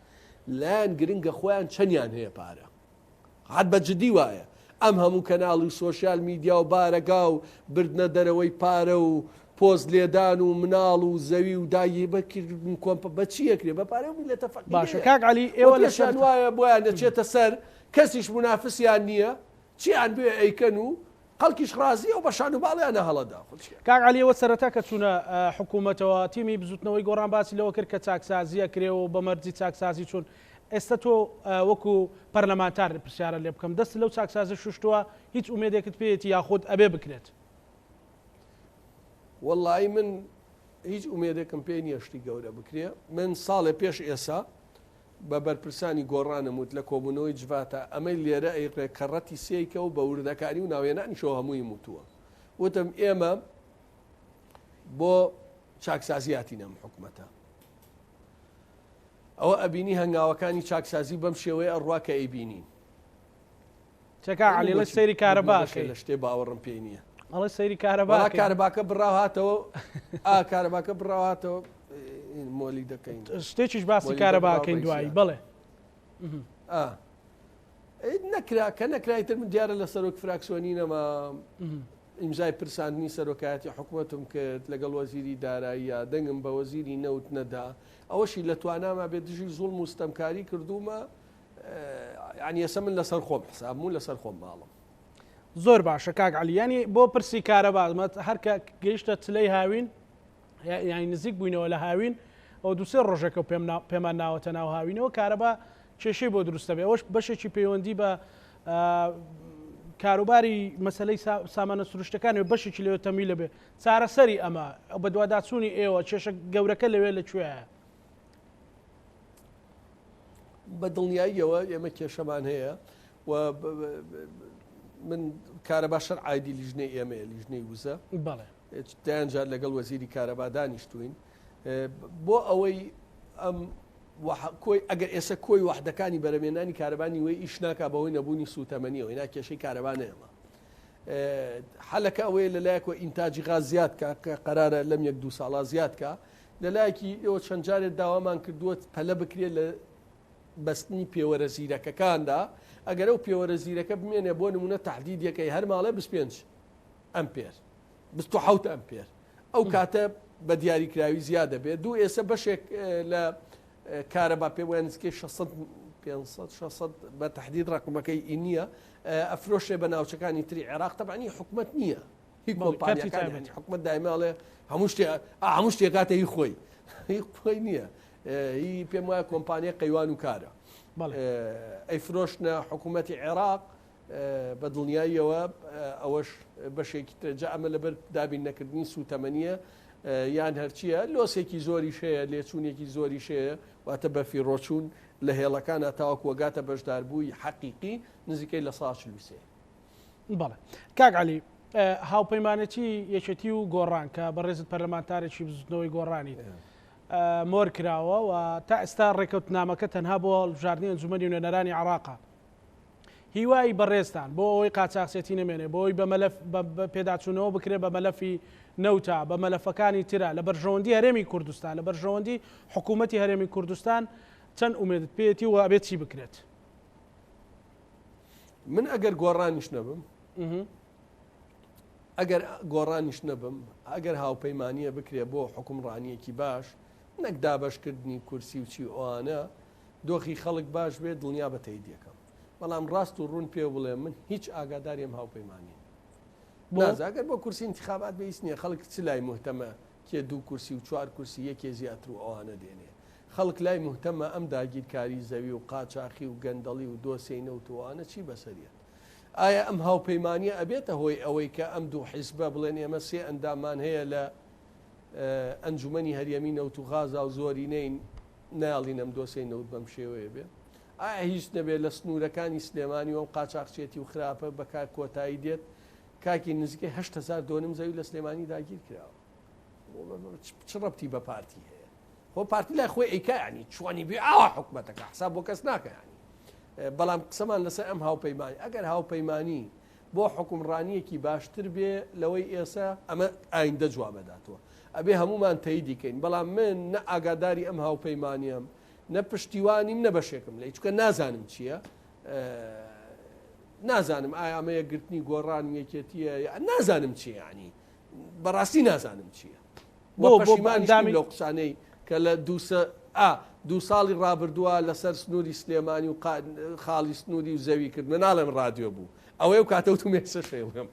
لایەن گرنگە خۆیان چەندیان هەیە پارە حد بە جدی وایە ئەم هەموو کەناڵی سۆشیال میدیا و بارەگا و بردنە دەرەوەی پارە و پۆست لێدان و مناڵ و زەوی و دایی بەکردن کۆمپ بە چیەکرێ بە پارە میلەتە فەقیر باشە کاک علی ئێوە لەشان وایە بۆیان دەچێتە سەر کەسیش منافسیان نییە چیان بێ ئەیکەن و خەڵکیش ڕازی و بەشان و باڵیانە هەڵەدا کاک علیەوە سەرەتا کە چوونە حکوومەتەوە تیمی بزوتنەوەی گۆڕان باسی لەوە کرد کە چاکسازیە کرێەوە بە مەرجی چاکسازی چوون ئێستا تۆ وەکو پەرلەمانتار پرسیارە لێ بکەم دەست لەو چاکسازە شوشتووە هیچ ئومێدێکت پێیەتی یاخود ئەبێ بکرێت وەڵی من هیچ ئومێدێکم پێی نییە شتی گەورە بکرێ من ساڵێ پێش ئێسا بە بەرپرسانی گۆڕانموت لە کۆبوونەوەی جواتە ئەمەی لێرە ئەیڕێ کەڕەتی سێیکە و بە وردەکاری و ناوێنانی شۆ هەمووی وتووە وتم ئێمە بۆ چاکسازیاتی نەم حکومەتە ئەوە ئەبینی هەنگاوەکانی چاکسازی بەم شێوەیە ئەڕوا کە ئەیبینین چەکە علی لە سەیری کارەباکە لە شتێ باوەڕم پێی نییە ئەڵە سەیری کارەبا کارەباکە بڕاوهاتەوە کارەباکە بڕاوهاتەوە مۆلی دەکەین شتێکیش باسی کارەباکەین دوایی بڵێ نەکرا کە نەکرایتر من دیارە لە سەرۆک فراکسۆنی نەما ئیمزای پرساندنی سەرۆکایەتی حکوومەتم کرد لەگەڵ وەزیری داراییە دەنگم بە وەزیری نەوت نەدا ئەوەشی لە تواناما بێ دژی زوڵم و ستەمکاری کردومە ینی ئێستا من لەسەر خۆم حسابمون لەسەر خۆم ماڵم زۆر باشە کاک علیانی بۆ پرسی کارەبا هەرکە گەیشتە چلەی هاوین یانی نزیک بووینەوە لە هاوین ئەو دوسێ ڕۆژێکە پێمان ناوەتە ناو هاوینەوە کارەبا کێشەی بۆ دروستە بێ ئەوەش بەشێکی پەیوەندی بە کاروباری مەسلەی سامانە سروشتەکانی بەشێکی لەوێ تەمیلە بێ چارەسەری ئەمە بە دوواداچوونی ئێوە کێشە گەورەکە لەوێ لەکوێیە بە دڵنیاییەوە ئێمە کێشەمان هەیە و من کارەبا شەر عایدی لیژنەی ئێمەیە لیژنەی وزە بەڵێ دایانجار لەگەڵ وەزیری کارەبا دانیشتوین بۆ ئەوەی ئەم ئەگەر ئێستا کۆی وحدەکانی بەرەمێنانی کارەبانی وی ئیش ناکا بەوەی نەبوونی سوتەمەنیەوە هێنا کێشەی کارەبانەیەمە حەلەکە ئەوەیە لەلایەکەوە ئینتاجی غاز زیاد کە قەرارە لەم 1-2 ساڵا زیاد کە لەلایەکی ئێوە چەند جارێک داوامان کردووە پەلە بکرێت لە بەستنی پێوەرە زیرەکەکاندا ئەگەر ئەو پێوەرە زیرەکە بمێنێ بۆ نمونە تهدیدیەکەی هەر ماڵێ 25 ئەمپێر 27 ئەمپێر ئەو کاتە بە دیاریکراوی زیادە بێت دوو ئێستا بەشێک لە کارەبا پێ وایە نزیکەی 600 بە تهدید ڕقمەکەی نییە ئەفرۆشێ بە ناوچەکانی تری عێراق تەبانی حکومت نییە هیچ کۆمپانیەکانی حکومت دایماڵێ هەموو شتێک کاتە هی خۆی نییە هی پێم وایە کۆمپانیە قەیوان و کارە ئەیفرۆشنە حکوومەتی عێراق بە دڵنیاییەوە ئەوەش بەشێکی ترجە ئەمە لەبەر دابین نەکردنی سوتەمەنیە یان هەرچیە لۆسێکی زۆری شەیە لێچوونێکی زۆری شەیە واتە بەفی ڕۆچوون لە هێڵەکانە تاوەکو وەگاتە بەشداربووی حەقیقی نزیکەی لە ساڵ 23 بەڵێ کاک علی هاوپەیمانەتی یەکێتی و گۆڕان کە بەڕێزت پەرلەمانتارێکی بزوتنەوەی گۆڕانی مۆر کراوە و تا ئێستا ڕێکەوتنامەکە تەنها بۆ هەڵبژاردننی ئەنجومەنی نوێنەرانی عێراقا هیوای بەڕێستان بۆ ئەوەی قاچاقچێتی نەمێنێ بۆ ئەوی بە پێداچوونەوە بکرێ بە مەلەفی نەوتا بە مەلەفەکانی ترە لە بەرژەوەندی هەرێمی کوردستان لە بەرژەوەندی حکوومەتی هەرێمی کوردستان چەند ئومێدت پێێتی و ئەبێت چی بکرێت من ئەگەر گۆڕانیش نەبم ئەگەر گۆڕانیش نەبم ئەگەر هاوپەیمانیە بکرێ بۆ حکومڕانیەکی باش نەک دابەشکردنی کورسی و چی ئەوانە دۆخی خەڵک باش بێت دڵنیا بە تەیدیەکەم بەڵام ڕاست و ڕوون پێ بڵێ من هیچ ئاگاداریم هاوپەیمانی نازاگەر بۆ کورسی انتخابات بەیست نییە خەڵک چ لای مهتەمە کێ 2 کورسی و 4 کورسی یەکێ زیاتر و ئەوانە دێنێ خەڵک لای مهتەمە ئەم داگیرکاری زەوی و قاچاقی و گەندەڵی و دۆسەی نەوتوانە چی بەسەریت ئایا ئەم هاوپەیمانیە ئەبێتە هۆی ئەوەی کە ئەم دوو حیزبە بڵێن ئێمە سێ ئەندامان هەیە لە ئەنجومەنی هەریەمی نەوت و غازا و زۆرینەی ناڵین ئەم دۆسەی نەوت بەم شێوەیە بێ ئایا هیچ نەبێت لە سنوورەکانی سلێمانی و قاچاقچێتی و خراپە بەکار کۆتایی دێت کاکی نزیکەی 8,000 دۆنم زەوی لە سلێمانی داگیر کراوە چ ڕەبتی بە پارتی هەیە خۆ پارتی لای خۆی ئەیکا ینی چوانی بێ ئاوا حکومەتەکە حساب بۆ کەس ناکە ینی بەڵام قسەمان لەسەر ئەم هاوپەیمانی ئەگەر هاوپەیمانی بۆ حکومڕانیەکی باشتر بێ لەوەی ئێستا ئەمە ئایندە جوابەداتەوە ئەبێ هەمومان تەییدیکەین بەڵام من نە ئاگاداری ئەم هاوپەیمانیم نە پشتیوانیم نە بەشێکم لە چکە نازانم چییە نازانم ئایا ئەمە یەکگرتنی گۆڕانی یەکێتیە نازانم چی ینی بەڕاستی نازانم چییە بۆ پەشیمانی لەو قسانەی کە لە دوو ساڵی ڕابردووە لەسەر سنووری سلێمانی و خاڵی سنووری و زەوی کرد من ناڵێم ڕادیۆ بوو ئەوەی و کاتەوت و مێسە شێڵم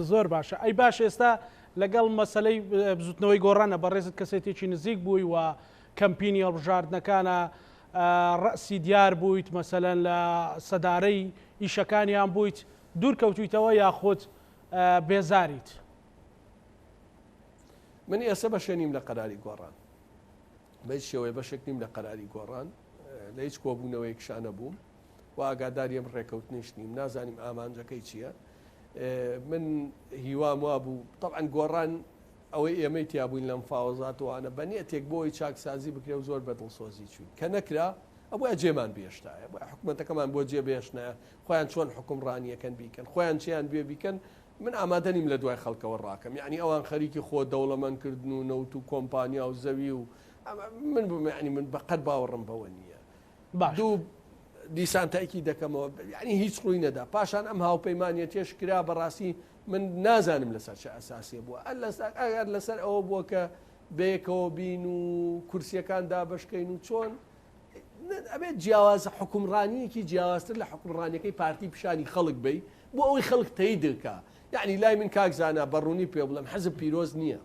زۆر باشە ئەی باش ئێستا لەگەڵ مەسلەی بزوتنەوەی گۆڕانە بەڕێزت کەسێتێکی نزیک بووی و کەمپینی هەڵبژاردنەکانە ڕەسی دیار بوویت مەسەلەن لە سەدارەی ئیشەکانیان بوویت دوور کەوتویتەوە یاخۆت بێزاریت من ئێستا بەشە نیم لە قەراری گۆڕان بە هیچ شێوەیە بەشێک نیم لە قەراری گۆڕان لە هیچ کۆبوونەوەی کشانە بووم و ئاگاداریم ڕێکەوتنیش نیم نازانیم ئامانجەکەی چییە من هیوام وا بوو طبعا گۆڕان ئەوەی ئێمەی تیابووین لەم فاوەزاتوانە بەنیەتێک بۆی چاکسازی بکرێ و زۆر بەدڵسۆزی چوین کە نەکرا ئەوە جێمان بێشتایە بۆ حکوومەتەکەمان بۆ جێ بێشنایە خۆیان چۆن حکومڕانیەکەن بیکەن خۆیان چیان بێ بیکەن من ئامادەنیم لە دوای خەڵکەوە ڕاکەم یعنی ئەوان خەریکی خۆ دەوڵەمەندکردن و نەوت و کۆمپانیا و زەوی و من بمعنی من بەقەت باوەڕم بەوە نییە دوو دیسان تاکی دەکەمەوە ینی هیچ ڕووی نەدا پاشان ئەم هاوپەیمانیە تێش کرا بەڕاستی من نازانم لەسەر چه ئەساسیە بووە ئەگەر لەسەر ئەوە بووە کە بەیەکەوە بین و کورسیەکاندا بەشکەین و چۆن ئەبێت جیاواز حکومڕانیەکی جیاوازتر لە حکومڕانیەکەی پارتی پیشانی خەڵک بی بۆ ئەوەی خەڵک تەی دکا یعنی لای من کاکزانە بەڕوونی پێ بڵم حەزب پیرۆز نییە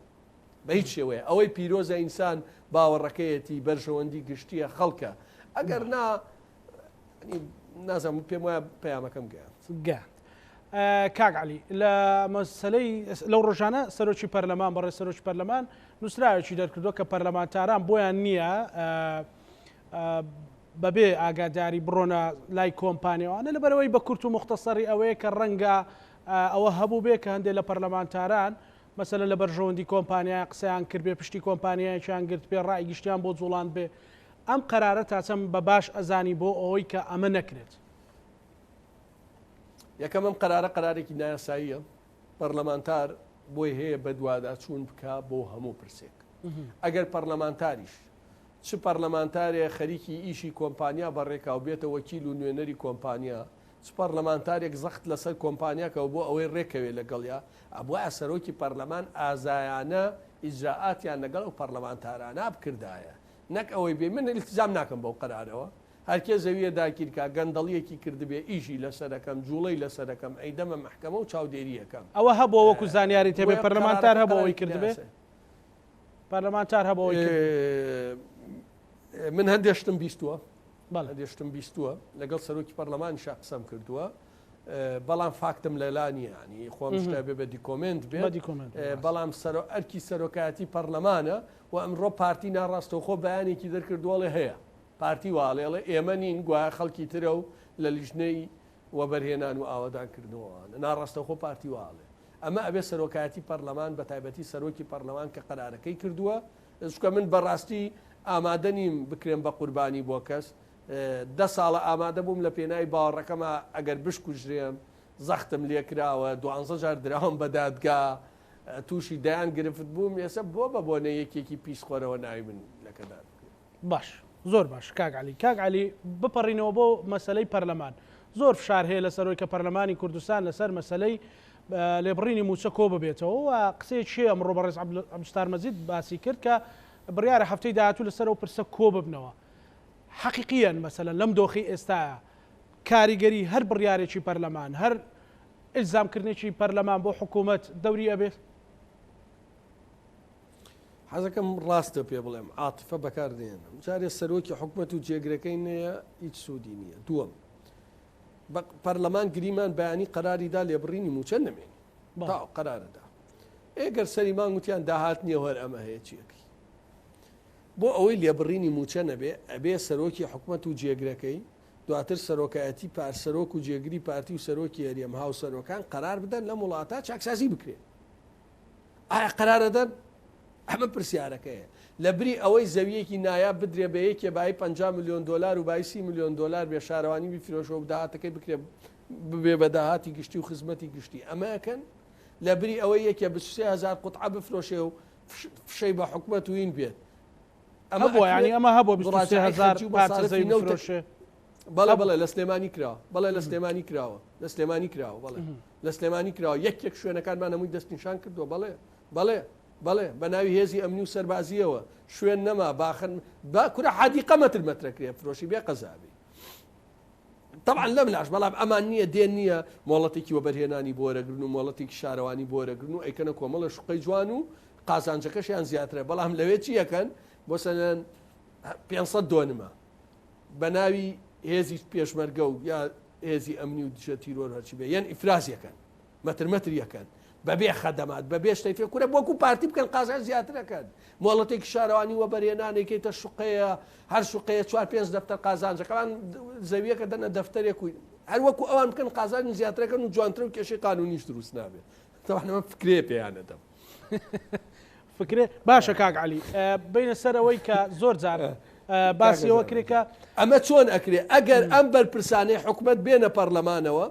بە هیچ شێوەیە ئەوەی پیرۆزە ئینسان باوەڕەکەیەتی بەرژەوەندی گشتیە خەڵکە ئەگەر نازانم پێم وایە پەیامەکەم گەیاند کاک عەلی لە مەسەلەی لەو ڕۆژانە سەرۆکی پەرلەمان بەڕێ سەرۆکی پەرلەمان نووسراوێکی دەرکردووە کە پەرلەمانتاران بۆیان نییە بەبێ ئاگاداری بڕۆنە لای کۆمپانیەوانە لەبەرەوەی بە کورت و مختصەری ئەوەیە کە ڕەنگە ئەوە هەبوو بێ کە هەندێک لە پەرلەمانتاران مەسەلەن لە بەرژەوەندی کۆمپانیای قسەیان کرد بێ پشتی کۆمپانیایەکیان گرت پێ ڕای گشتیان بۆ جوڵاند بێ ئەم قەرارە تاچەم بە باش ئەزانی بۆ ئەوەی کە ئەمە نەکرێت یەکەم ئەم قەرارێکی نایاساییە پەرلەمانتار بۆی هەیە بە دوادا چوون بکە بۆ هەموو پرسێک ئەگەر پەرلەمانتاریش چ پەرلەمانتارێ خەریکی ئیشی کۆمپانیا بەڕێکاو بێتە وەکیل و نوێنەری کۆمپانیا چ پەرلەمانتارێک زەخت لەسەر کۆمپانیاکەەوە بۆ ئەوەی ڕێکەوێ لەگەڵیا ئەبووە سەرۆکی پەرلەمان ئازایانە ئیجراعاتیان لەگەڵ و پەرلەمانتارانە بکردایە نەک ئەوەی بێ من التزام ناکەم بەو قەرارەوە هەرکێ زەویە داگیرکە گەندەڵیەکی کردبێ ئیژی لەسەرەکەم جوڵەی لەسەرەکەم ئەیدەمە محکەمە و چاودێریەکەم ئەوە هەبوو وەکو زانیاری تێبێ پەرلەمانتار هەبەوەی کردبێ پەرلەمانتار هەبەوەی من هەندێشتم بیستووە هەندێشتم بیستووە لەگەڵ سەرۆکی پەرلەمانی شا قسەم کردووە بەڵام فاکتم لەلا نیە ینی خۆم شتا بێ بە دیکۆمنت بێ بەڵام ئەرکی سەرۆکایەتی پەرلەمانە و ئەمڕۆ پارتی ناڕاستەوخۆ بەیانێکی دەرکردووەڵێ هەیە پارتی واڵێڵێ ئێمە نین گوایە خەڵکی ترە و لە لیژنەی وەبەرهێنان و ئاوادانکردنەوەوانە ناڕاستەوخۆ پارتی واڵێ ئەمە ئەبێ سەرۆکایەتی پەرلەمان بە تایبەتی سەرۆکی پەرلەمان کە قەرارەکەی کردووە چکە من بەڕاستی ئامادە نیم بکرێن بە قوربانی بۆ کەس 10 ساڵە ئامادە بووم لە پێناوی باوەڕەکەمە ئەگەر بشکوژرێم زەختم لێکراوە 12 جار دراوم بە دادگا تووشی دایان گرفت بووم ێستا بۆ بە بۆنە یەکێکی پیسخۆرەوە ناوی من لەکەدا باش زۆر باش کاک عەلی بپەڕینەوە بۆ مەسەلەی پەرلەمان زۆر فشار هەیە لە سەرۆی کە پەرلەمانی کوردستان لەسەر مەسەلەی لێبڕینی موچە کۆ ببێتەوە و قسەیەکی ئەمڕۆ بەڕێز عەبدولستار مەجید باسی کرد کە بڕیارە هەفتەی داهاتوو لەسەر ئەو پرسە کۆ ببنەوە حەقیقیەن مەسەلەن لەم دۆخی ئێستایە کاریگەری هەر بڕیارێکی پەرلەمان هەر ئیلزامکردنێکی پەرلەمان بۆ حکوومەت دەوری ئەبێت حەزەکەم ڕاستە پێ بڵێم عاتفە بەکاردێنم جارێ سەرۆکی حکوومەت و جێگرەکەی نییە هیچ سوودی نییە دووەم پەرلەمان گریمان بەیانی قەراریدا لێبڕینی موچە نەمێنی تا قەرارەدا ئێگەر سەری مانگوتیان داهات نییە هەر ئەمە هەیە چیەکەی بۆ ئەوەی لێبڕینی موچە نەبێ ئەبێ سەرۆکی حکوومەت و جێگرەکەی دواتر سەرۆکایەتی پارسەرۆک و جێگری پارتی و سەرۆکی هەریەم هاو سەرۆکان قەرار بدەن لە وڵاتە چاکسازی بکرێن ئایا قەرارەدەن ئەمە پرسیارەکەیە لە بری ئەوەی زەویەکی نایاب بدرێ بە یەکێ بای 50 میلیۆن دلار و بای 30 میلیۆن دلار بێ شارەوانی بیفرۆشەوە داهاتەکەی بکرێ ببێ بە داهاتی گشتی و خزمەتی گشتی ئەمەکەن لە بری ئەوەی یەکێ ب 3000 قوتعە بفرۆشێ و فشەی بە حکوومەت و این بێت ئەمە بۆ ینی ئەمە هەبوو 23000 پارچەزەوی بفرۆشێ بەڵێ لە سلێمانی کراوە بەڵێ لە سلێمانی کراوە لە سلێمانی کراوە بەڵێ لە سلێمانی کراوە یەک شوێنەکانمان هەمووی دەستنیشان کردووە بەڵێ بە ناوی هێزی ئەمنی و سەربازیەوە شوێن نەما باخن کورە حادیقە مەترمەترەکرێ فرۆشی بێ قەزابی طبعا لەم لاش بەڵام ئەمان نییە دێن نییە مۆڵەتێکی وەبەرهێنانی بۆرەگرن و مۆڵەتێکی شارەوانی بۆرەگرن و ئەیکەنە کۆمەڵە شوقەی جوان و قازانجەکەشیان زیاترە بەڵام لەوێ چی یەکەن بۆ سەنەن 500 دۆنمە بە ناوی هێزی پێشمەرگە و یا هێزی ئەمنی و دیشە تیرۆر هەرچی بێ یان ئیفراز یەکەن مەترمەتر یەکەن بەبێ خەدەمات بەبێ شتێک فێ کورە بۆکو پارتی بکەن قازان زیاترەکەن مۆڵەتێکی شارەوانی وە بەرهێنانێکیتە شوقەیە هەر شوقەیە 4-5 دەفتەر قازانجەکەوان زەویەکە دەنە دەفتەرێک و هەر وەکو ئەوان بکەن قازانی زیاترەکەن و جوانتر و کێشەی قانونیش دروست نابێت تەوانەمە فکرێ پێیانەدەم فکرێ باشە کاک عەلی بینە سەرەوەی کە زۆر جار باسیەوە کرێکە ئەمە چۆن ئەکرێ ئەگەر ئەم بەرپرسانەی حکومەت بێنە پەرلەمانەوە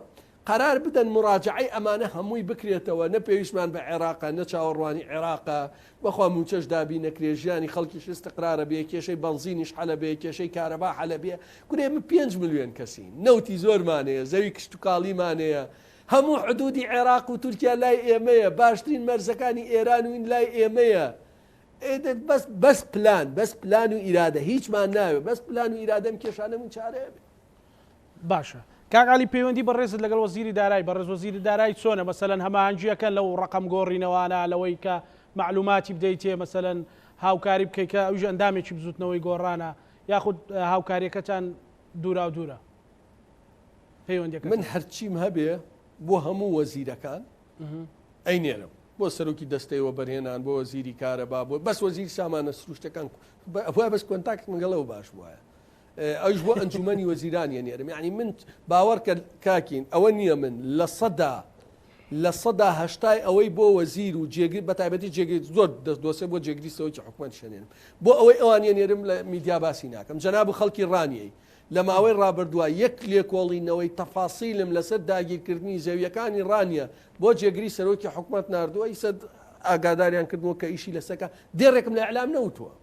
قرار بدەن مراجعی ئەمانە هەمووی بکرێتەوە نە پێویستمان بە عێراقە نە چاوەڕوانی عێراقە بەخوا موچەش دابی نەکرێ ژیانی خەڵکیش استقرارە بێ کێشەی بەنزینیش حەلە بێ کێشەی کارەبا حەلە بێ گورێ من 5 ملیۆن کەسین نەوتی زۆرمانەیە زەوی کشت و کاڵیمانەیە هەموو حدودی عێراق و تورکیا لای ئێمەیە باشترین مەرزەکانی ئێران وین لای ئێمەیە بەس پلان و ئیرادە هیچمان ناوێ بەس پلان و ئیرادەم کێشانەمون چارەیە بێ باشە کاک عەلی پەیوەندی بەڕێزت لەگەڵ وەزیری دارایی بەڕێز وەزیری دارایی چۆنە مەسەلەن هەماهەنگیەکە لەو ڕقم گۆڕینەوانە لەوەی کە معلوماتی بدەیتێ مەسەلەن هاوکاری بکەیت کە ئەوژە ئەندامێکی بزوتنەوەی گۆڕانە یاخود هاوکاریەکەتان دوورا و دوورە پەیوەندیەکە من هەرچیم هەبێ بۆ هەموو وەزیرەکان ئەینێرم بۆ سەرۆکی دەستەوە بەرهێنان بۆ وەزیری کارەبا بۆ بەس وەزیری سامانە سروشتەکان بەس کۆنتاکت مەگەڵەوە باش وایە ئەوش بۆ ئەنجومەنی وەزیرانی نێرم یعنی من باوەڕکە کاکین ئەوە نییە من لە سەدا هەشتای ئەوەی بۆ وەزیر و جێگری بەتایبەتی جێگری زۆر دۆسێ بۆ جێگری سەوەکی حکومەت شەنێنم بۆ ئەوەی ئەوانە نێرم لە میدیا باسی ناکەم جەناب خەڵکی ڕانیەی لە ماوەی ڕابردووە یەک لێکۆڵینەوەی تەفاسیلم لەسەر داگیرکردنی زەویەکانی ڕانیە بۆ جێگری سەرۆکی حکومەت نردووە ئیسەد ئاگاداریان کردووە کە ئیشی لەسەکە دێڕێکم لە ئەعلام نەوتووە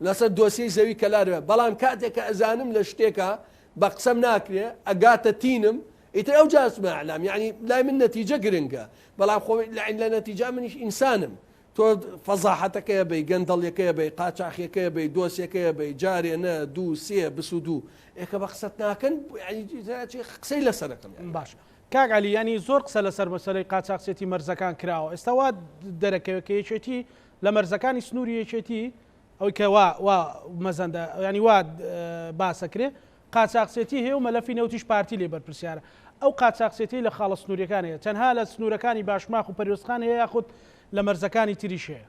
لەسەر دۆسیەی زەوی کەلارێ بەڵام کاتێککە ئەزانم لە شتێکە بە قسەم ناکرێ ئەگاتە تینم ئیتر ئەو جاسمە ئەعلام یعنی لای من نەتیجە گرنگە بەڵام خۆ لە نەتیجە منیش ئینسانم تۆ فەزاحەتەکەیە بەی گەندەڵیەکەیە بەی قاچاخیەکەیە بەی دۆسیەکەیە بەی جارێ نە دوو سێ بسوودوو ئێکە بە قسەت ناکەن قسەی لەسەرەکەم باش کاک عەلی ینی زۆر قسە لەسەر مەسەلەی قاچاقچێتی مەرزەکان کراوە ئێستا وا دەرەکەوێت کە یەکێتی لە مەرزەکانی سنووری یەکێتی ئەوەی کە وا مەزەندە ینی وا باسەکرێ قاچاقچێتی هەیە و مەلەفی نەوتیش پارتی لێ بەرپرسیارە ئەو قاچاقچێتی لە خاڵە سنووریەکان هەیە تەنها لە سنوورەکانی باشماخ و پەروێستخان هەیە یاخود لە مەرزەکانی تریش هەیە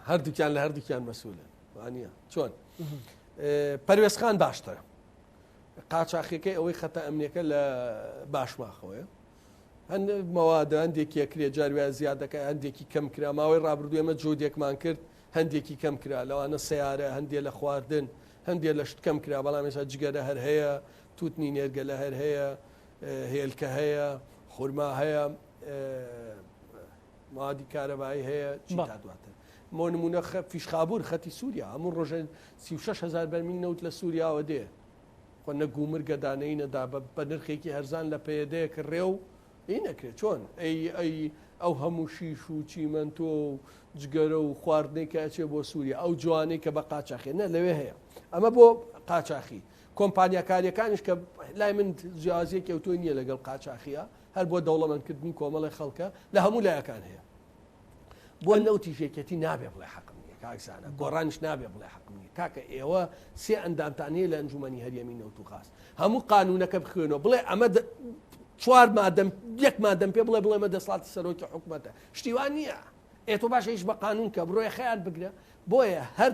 هەردووکیان لە هەردووکیان مەسئولن وانە چۆن پەروێستخان باشترە قاچاقیەکەی ئەوەی خەتە ئەمنیەکە لە باشماخەوەیە هەند مەوادە هەندێکی یەکرێ جاروای زیادەکە هەندێکی کەم کرا ماوەی ڕابردوو ئێمە جۆدێکمان کرد هەندێکی کەم کرا لەوانە سیارە هەندێ لە خواردن هەندێ لە شت کەم کرا بەڵام ێستا جگەرە هەر هەیە توتنی نێرگە لە هەر هەیە هێلکە هەیە خورما هەیە موادی کارەبایی هەیە چی تا دواتر مۆ نمونە فیشخابور خەتی سووریا هەموو ڕۆژە 36,000 بەرمیل نەوت لە سووریاوە دێ خۆ نەگومر گەدانەی نەدا بە نرخێکی هەرزان لە پێدەیە کە ڕێ و نەکرێت چۆن ئەو هەموو شیش و چیمەنتۆ و جگەرە و خواردنەی کە ئەچێ بۆ سووریا ئەو جوانەی کە بە قاچاخی نە لەوێ هەیە ئەمە بۆ قاچاخی کۆمپانیاکاریەکانش کە لای من جیازیەکی ئەوتۆی نییە لەگەڵ قاچاخیە هەر بۆ دەوڵەمەندکردنی کۆمەڵی خەڵکە لە هەموو لایەکان هەیە بۆ نەوتی شێکەتی نابێ بڵێ حەقم نییە کاکسانە گۆڕانش نابێ بڵێ حەقم نییە کاکە ئێوە سێ ئەندامتانەیە لە ئەنجومەنی هەریەمی نەوت و خاست هەموو قانونەکە بخوێنەوە بڵێ ئەمە 4 مادەم 1 مادەم پێ بڵێ بڵێمە دەسڵاتی سەرۆکی حکومەتە شتیوان نییە ئێتۆ باشە هیچ بە قانون کە بڕۆی خەیان بگرە بۆیە هەر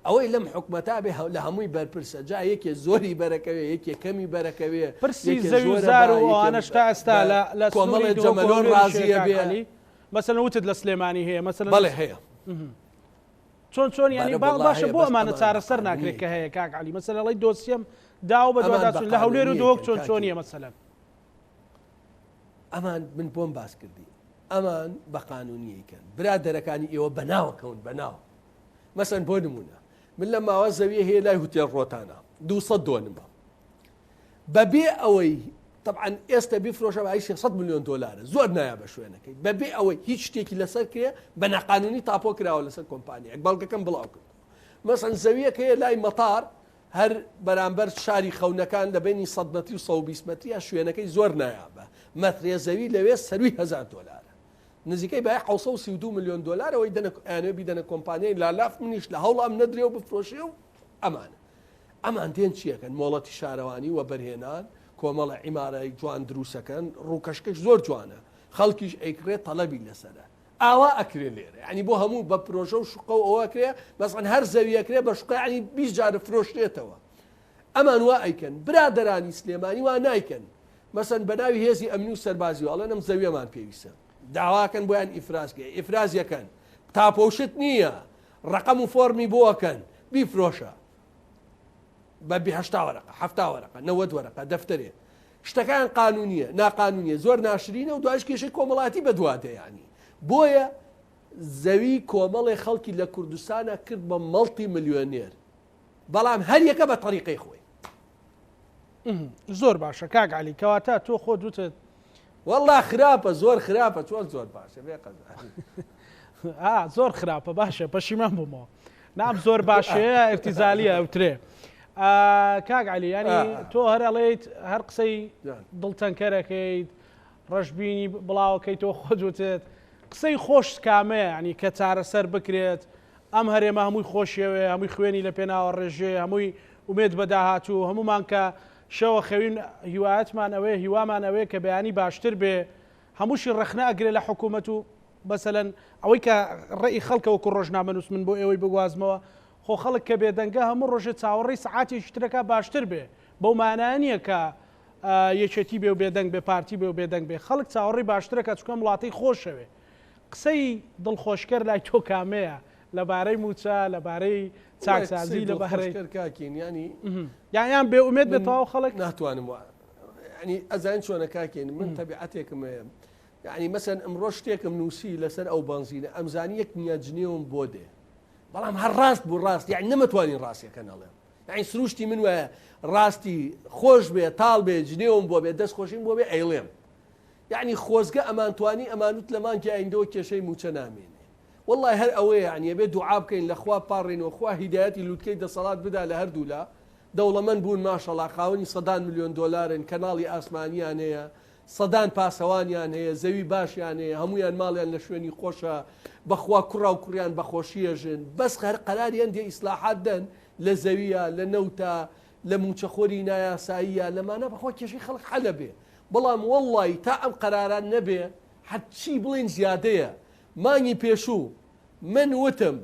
ئەوەی لەم حکومەتا بێ لە هەمووی بەرپرسە جا یەکێ زۆری بەرەکەوێ یەکێ کەمی بەرەکەوێ پرسی زەوی زار و ئەوانەشتا ئێستا لە کۆمەڵی جەمەلۆن ڕازیە بێ مەسەلەن وتت لە سلێمانی هەیە مەسەلەن بەڵێ هەیە چۆن ینی باشە بۆ ئەمانە چارەسەر ناکرێت کە هەیە کاک عەلی مەسەلەڵی دۆسیەم داو بە دوواداچون لە هەولێر و دۆک چۆن نییە مەسەلەن ئەمان من بۆم باس کردی ئەمان بە قانونیەکەن برادەرەکانی ئێوە بەناوەکەون بەناو مەسەن بۆ نمونە من لە ماوە زەویە هەیە لای هوتێل ڕۆتانە 200 دۆنمە بەبێ ئەوەی طبعا ئێستا بیفرۆشە بە 600 میلیۆن دۆلارە زۆر نایە بە شوێنەکەی بەبێ ئەوەی هیچ شتێکی لەسەر کرێ بە نەقانونی تاپۆ کراوە لەسەر کۆمپانیەک بەڵگەکەم بڵاو کرد مەسەن زەویەک هەیە لای مەتار هەر بەرامبەر شاری خەونەکان لە بینی 100 مەتری و 120 مەتریە شوێنەکەی زۆر نایابە مەترێ زەوی لەوێ سەروی 1000 دۆلارە نزیکەی بە 732 میلیۆن دۆلارەوەی ئەوەی بیدەنە کۆمپانیای لالاف منیش لە هەوڵ ئەم نەدرێ و بفرۆشێ و ئەمان دێن چیەکەن مۆڵەتی شارەوانی وە بەرهێنان کۆمەڵە عیمارەی جوان دروستەکەن ڕووکەشکەش زۆر جوانە خەڵکیش ئەیکرێت تەڵەبی لەسەرە ئاوا ئەکرێ لێرە ینی بۆ هەموو بە پرۆژە و شقە و ئەوەکرێ بەسەن هەر زەویەکرێ بە شقانی 20 جارە فرۆشتێتەوە ئەمان وا ئەیکەن برادەرانی سلێمانی وا نایکەن مەسەن بە ناوی هێزی ئەمنی و سەربازی ئەڵێن ئەم زەویەمان پێویستە داواکەن بۆیان ئیفرازکە ئیفرازیەکەن تاپۆشت نییە ڕقم و فۆرمی بۆەکەن بیفرۆشە بە 80 وەرەقە 70 وەرەقە 90 وەرەقە دەفتەرێ شتەکان قانونیە ناقانونیە زۆر ناشرینە و دوایش کێشەی کۆمەڵاتی بەدواتە ینی بۆیە زەوی کۆمەڵی خەڵکی لە کوردستانە کرد بە مەڵتی ملیۆنێر بەڵام هەر یەکە بە تەریقەی خۆی زۆر باشە کاک عەلی کەواتە تۆ خۆ دوتت والله خراپە زۆر خراپە چۆن زۆر باشە بێ قەزا زۆر خراپە باشە پەشیمان بوومەوە نام زۆر باشەیە ئێرتیزالیە ئەوترێ کاک عەلی ینی تۆ هەر ئەڵێیت هەر قسەی دڵتەنکەرەکەیت ڕەشببینی بڵاوەکەی تۆ خۆ دوتێت قسەی خۆش کامەیە ینی کە چارەسەر بکرێت ئەم هەرێمە هەمووی خۆشیەوێ هەمووی خوێنی لە پێناوە ڕێژێ هەمووی ومێت بەداهاتوو هەمومان کە شەوە خەوین هیوایەتمان ئەوەیە هیوامان ئەوەیە کە بەیانی باشتر بێ هەمووشی ڕەخنە ئەگرێ لە حکوومەت و بەسەلەن ئەوەی کە ڕێی خەڵکەوەکو ڕۆژنامەنووس من بۆ ئێوەی بگوازمەوە خۆ خەڵک کە بێدەنگە هەموو ڕۆژێ چاوەڕێی سعاتی شتەکە باشتر بێ بەو مانایە نییە کە یەکێتی بێ و بێدەنگ بێ پارتی بێ و بێدەنگ بێ خەڵک چاوەڕێی باشترەکە چکەم وڵاتی خۆشەوێ قسەی دڵخۆشکەر لای تۆ کامەیە لەبارەی موچە لەبارەی چاکسازی لەبارەی کاکین ینی یان بێ ئومێد بێتەوە خەڵک ناتوانم ینی ئەزان چۆنە کاکین من تەبیعەتێکم ینی مەسەن ئەمڕۆ شتێکم نووسی لەسەر ئەو بەنزینە ئەمزانی یەک نیە جنێوم بۆ دێ بەڵام هەر ڕاست بوو ڕاست یعنی نەمەتوانین ڕاستیەکە نەڵێم یعنی سروشتی من وایە ڕاستی خۆش بێ تاڵ بێ جنێوم بۆ بێ دەست خۆشیم بۆ بێ ئەیڵێم یعنی خۆزگە ئەمانتوانی ئەمانوت لەمانکی ئایندەوە کێشەی موچە نامێنێ والله هەر ئەوەیە عنیە بێ دوعا بکەین لەخوا پاڕێنەوە خوا هیدایەتی لوتکەی دەسەڵات بدا لە هەردوو لا دەوڵەمەند بوون ماشەڵا خاوەنی 100 ملیۆن دۆلارن کەناڵی ئاسمانیان هەیە 100 پاسەوانیان هەیە زەوی باشیان هەیە هەمویان ماڵیان لە شوێنی خۆشە بەخوا کوڕا و کوڕیان بەخۆشیەژن بەس هەر قەراریان دێ ئیسلاحات دەن لە زەویە لە نەوتە لە موچەخۆری نایاساییە لەمانە بەخوا کێشەی خەڵک حەلە بێ بەڵام وەڵڵی تا ئەم قەراران نەبێ حەچی بڵین زیادەیە مانگی پێشوو من وتم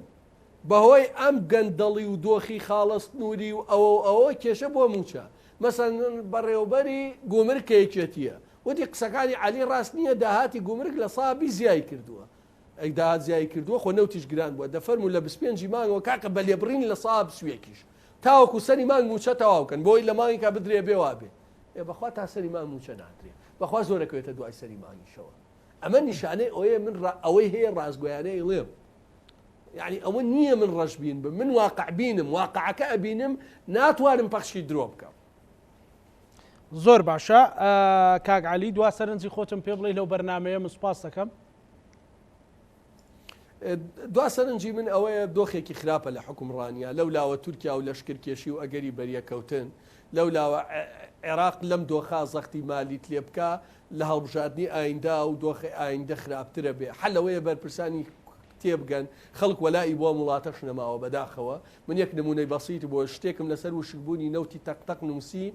بەهۆی ئەم گەندەڵی و دۆخی خاڵست نووری و ئەوە کێشە بۆ موچە مەسەن بەڕێوەبەری گومرکێکێتیە وتی قسەکانی عەلی ڕاست نییە داهاتی گومرک لە سابی زیای کردووە ئەی داهات زیای کردووە خۆ نەوتیش گران بووە دەفەرموو لە 25 مانگەوە کاکە بە لێبڕین لە ساب سوێکیش تاوەکو سەری مانگ موچە تەواوکەن بۆی لە مانگی کا بدرێ بێوا بێ بەخوا تا سەری مانگ موچە نادرێ بەخوا زۆرەکەوێتە دوای سەری مانگیشەوە ئەمە نیشانەی ئەوەیە من ئەوەی هەیە ڕازگۆیانەی لێم یعنی ئەوە نییە من ڕەشبین بم من واقع بینم واقعەکە ئەبینم ناتوانم پەخشی درۆ بکەم زۆر باشە کاک عەلی دوا سەرنجی خۆتم پێ بڵێ لەو بەرنامەیە من سوپاس دەکەم دوا سەرنجی من ئەوەیە دۆخێکی خراپە لە حکومڕانیە لەولاوە تورکیا و لەشکرکێشی و ئەگەری بەریەکەوتن لەولاوە عێراق لەم دۆخا زەختی مالیت لێ بکە لە هەڵبژاردننی ئایندا و دۆخی ئایندە خراپترە بێ حەلەوەیە بەرپرسانی تێبگەن خەڵک وەلای بۆ وڵاتەش نەماوە بەداخەوە من یەک نمونەی بەسیط بۆ شتێکم لەسەر وشکبوونی نەوتی تەقتەق نووسی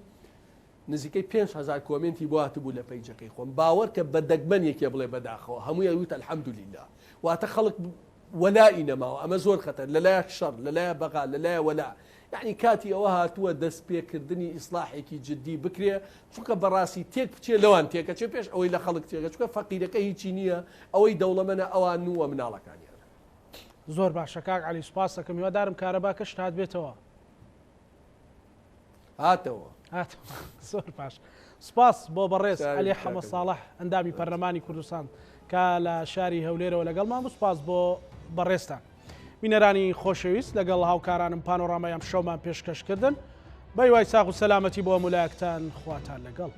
نزیکەی 5,000 کۆمنتی بۆ هاتبوو لە پەیجەکەی خۆم باوەڕ کە بەدەگمەن یەکێ بڵێ بەداخەوە هەمووی وت الحەمدولله واتە خەڵک وەلای نەماوە ئەمە زۆر خەتەر لەلایە شەڕ لەلایە بەغا لەلایە وەلا یعنی کاتی ئەوە هاتووە دەست پێکردنی ئیسلاحێکی جددی بکرێ چونکە بەڕاستی تێک بچێ لەوان تێکە چێ پێش ئەوەی لە خەڵک تێگە چونکە فەقیرەکە هیچی نییە ئەوەی دەوڵەمەنە ئەوان نووە مناڵەکانیان زۆر باشە کاک عەلی سوپاس دەکەم هیوادارم کارەباکەش هات بێتەوە هاتەوە زۆر باش سپاس بۆ بەڕێز عەلی حەمەد ساڵح ئەندامی پەرلەمانی کوردستان کە لە شاری هەولێرەوە لەگەڵمان سوپاس بۆ بەڕێستان بینەرانی خۆشەویست لەگەڵ هاوکارانم پانۆڕامەیەم شەومان پێشکەشکردن بەیوای ساغ و سەلامەتی بۆ مولایەکتان خواتان لەگەڵ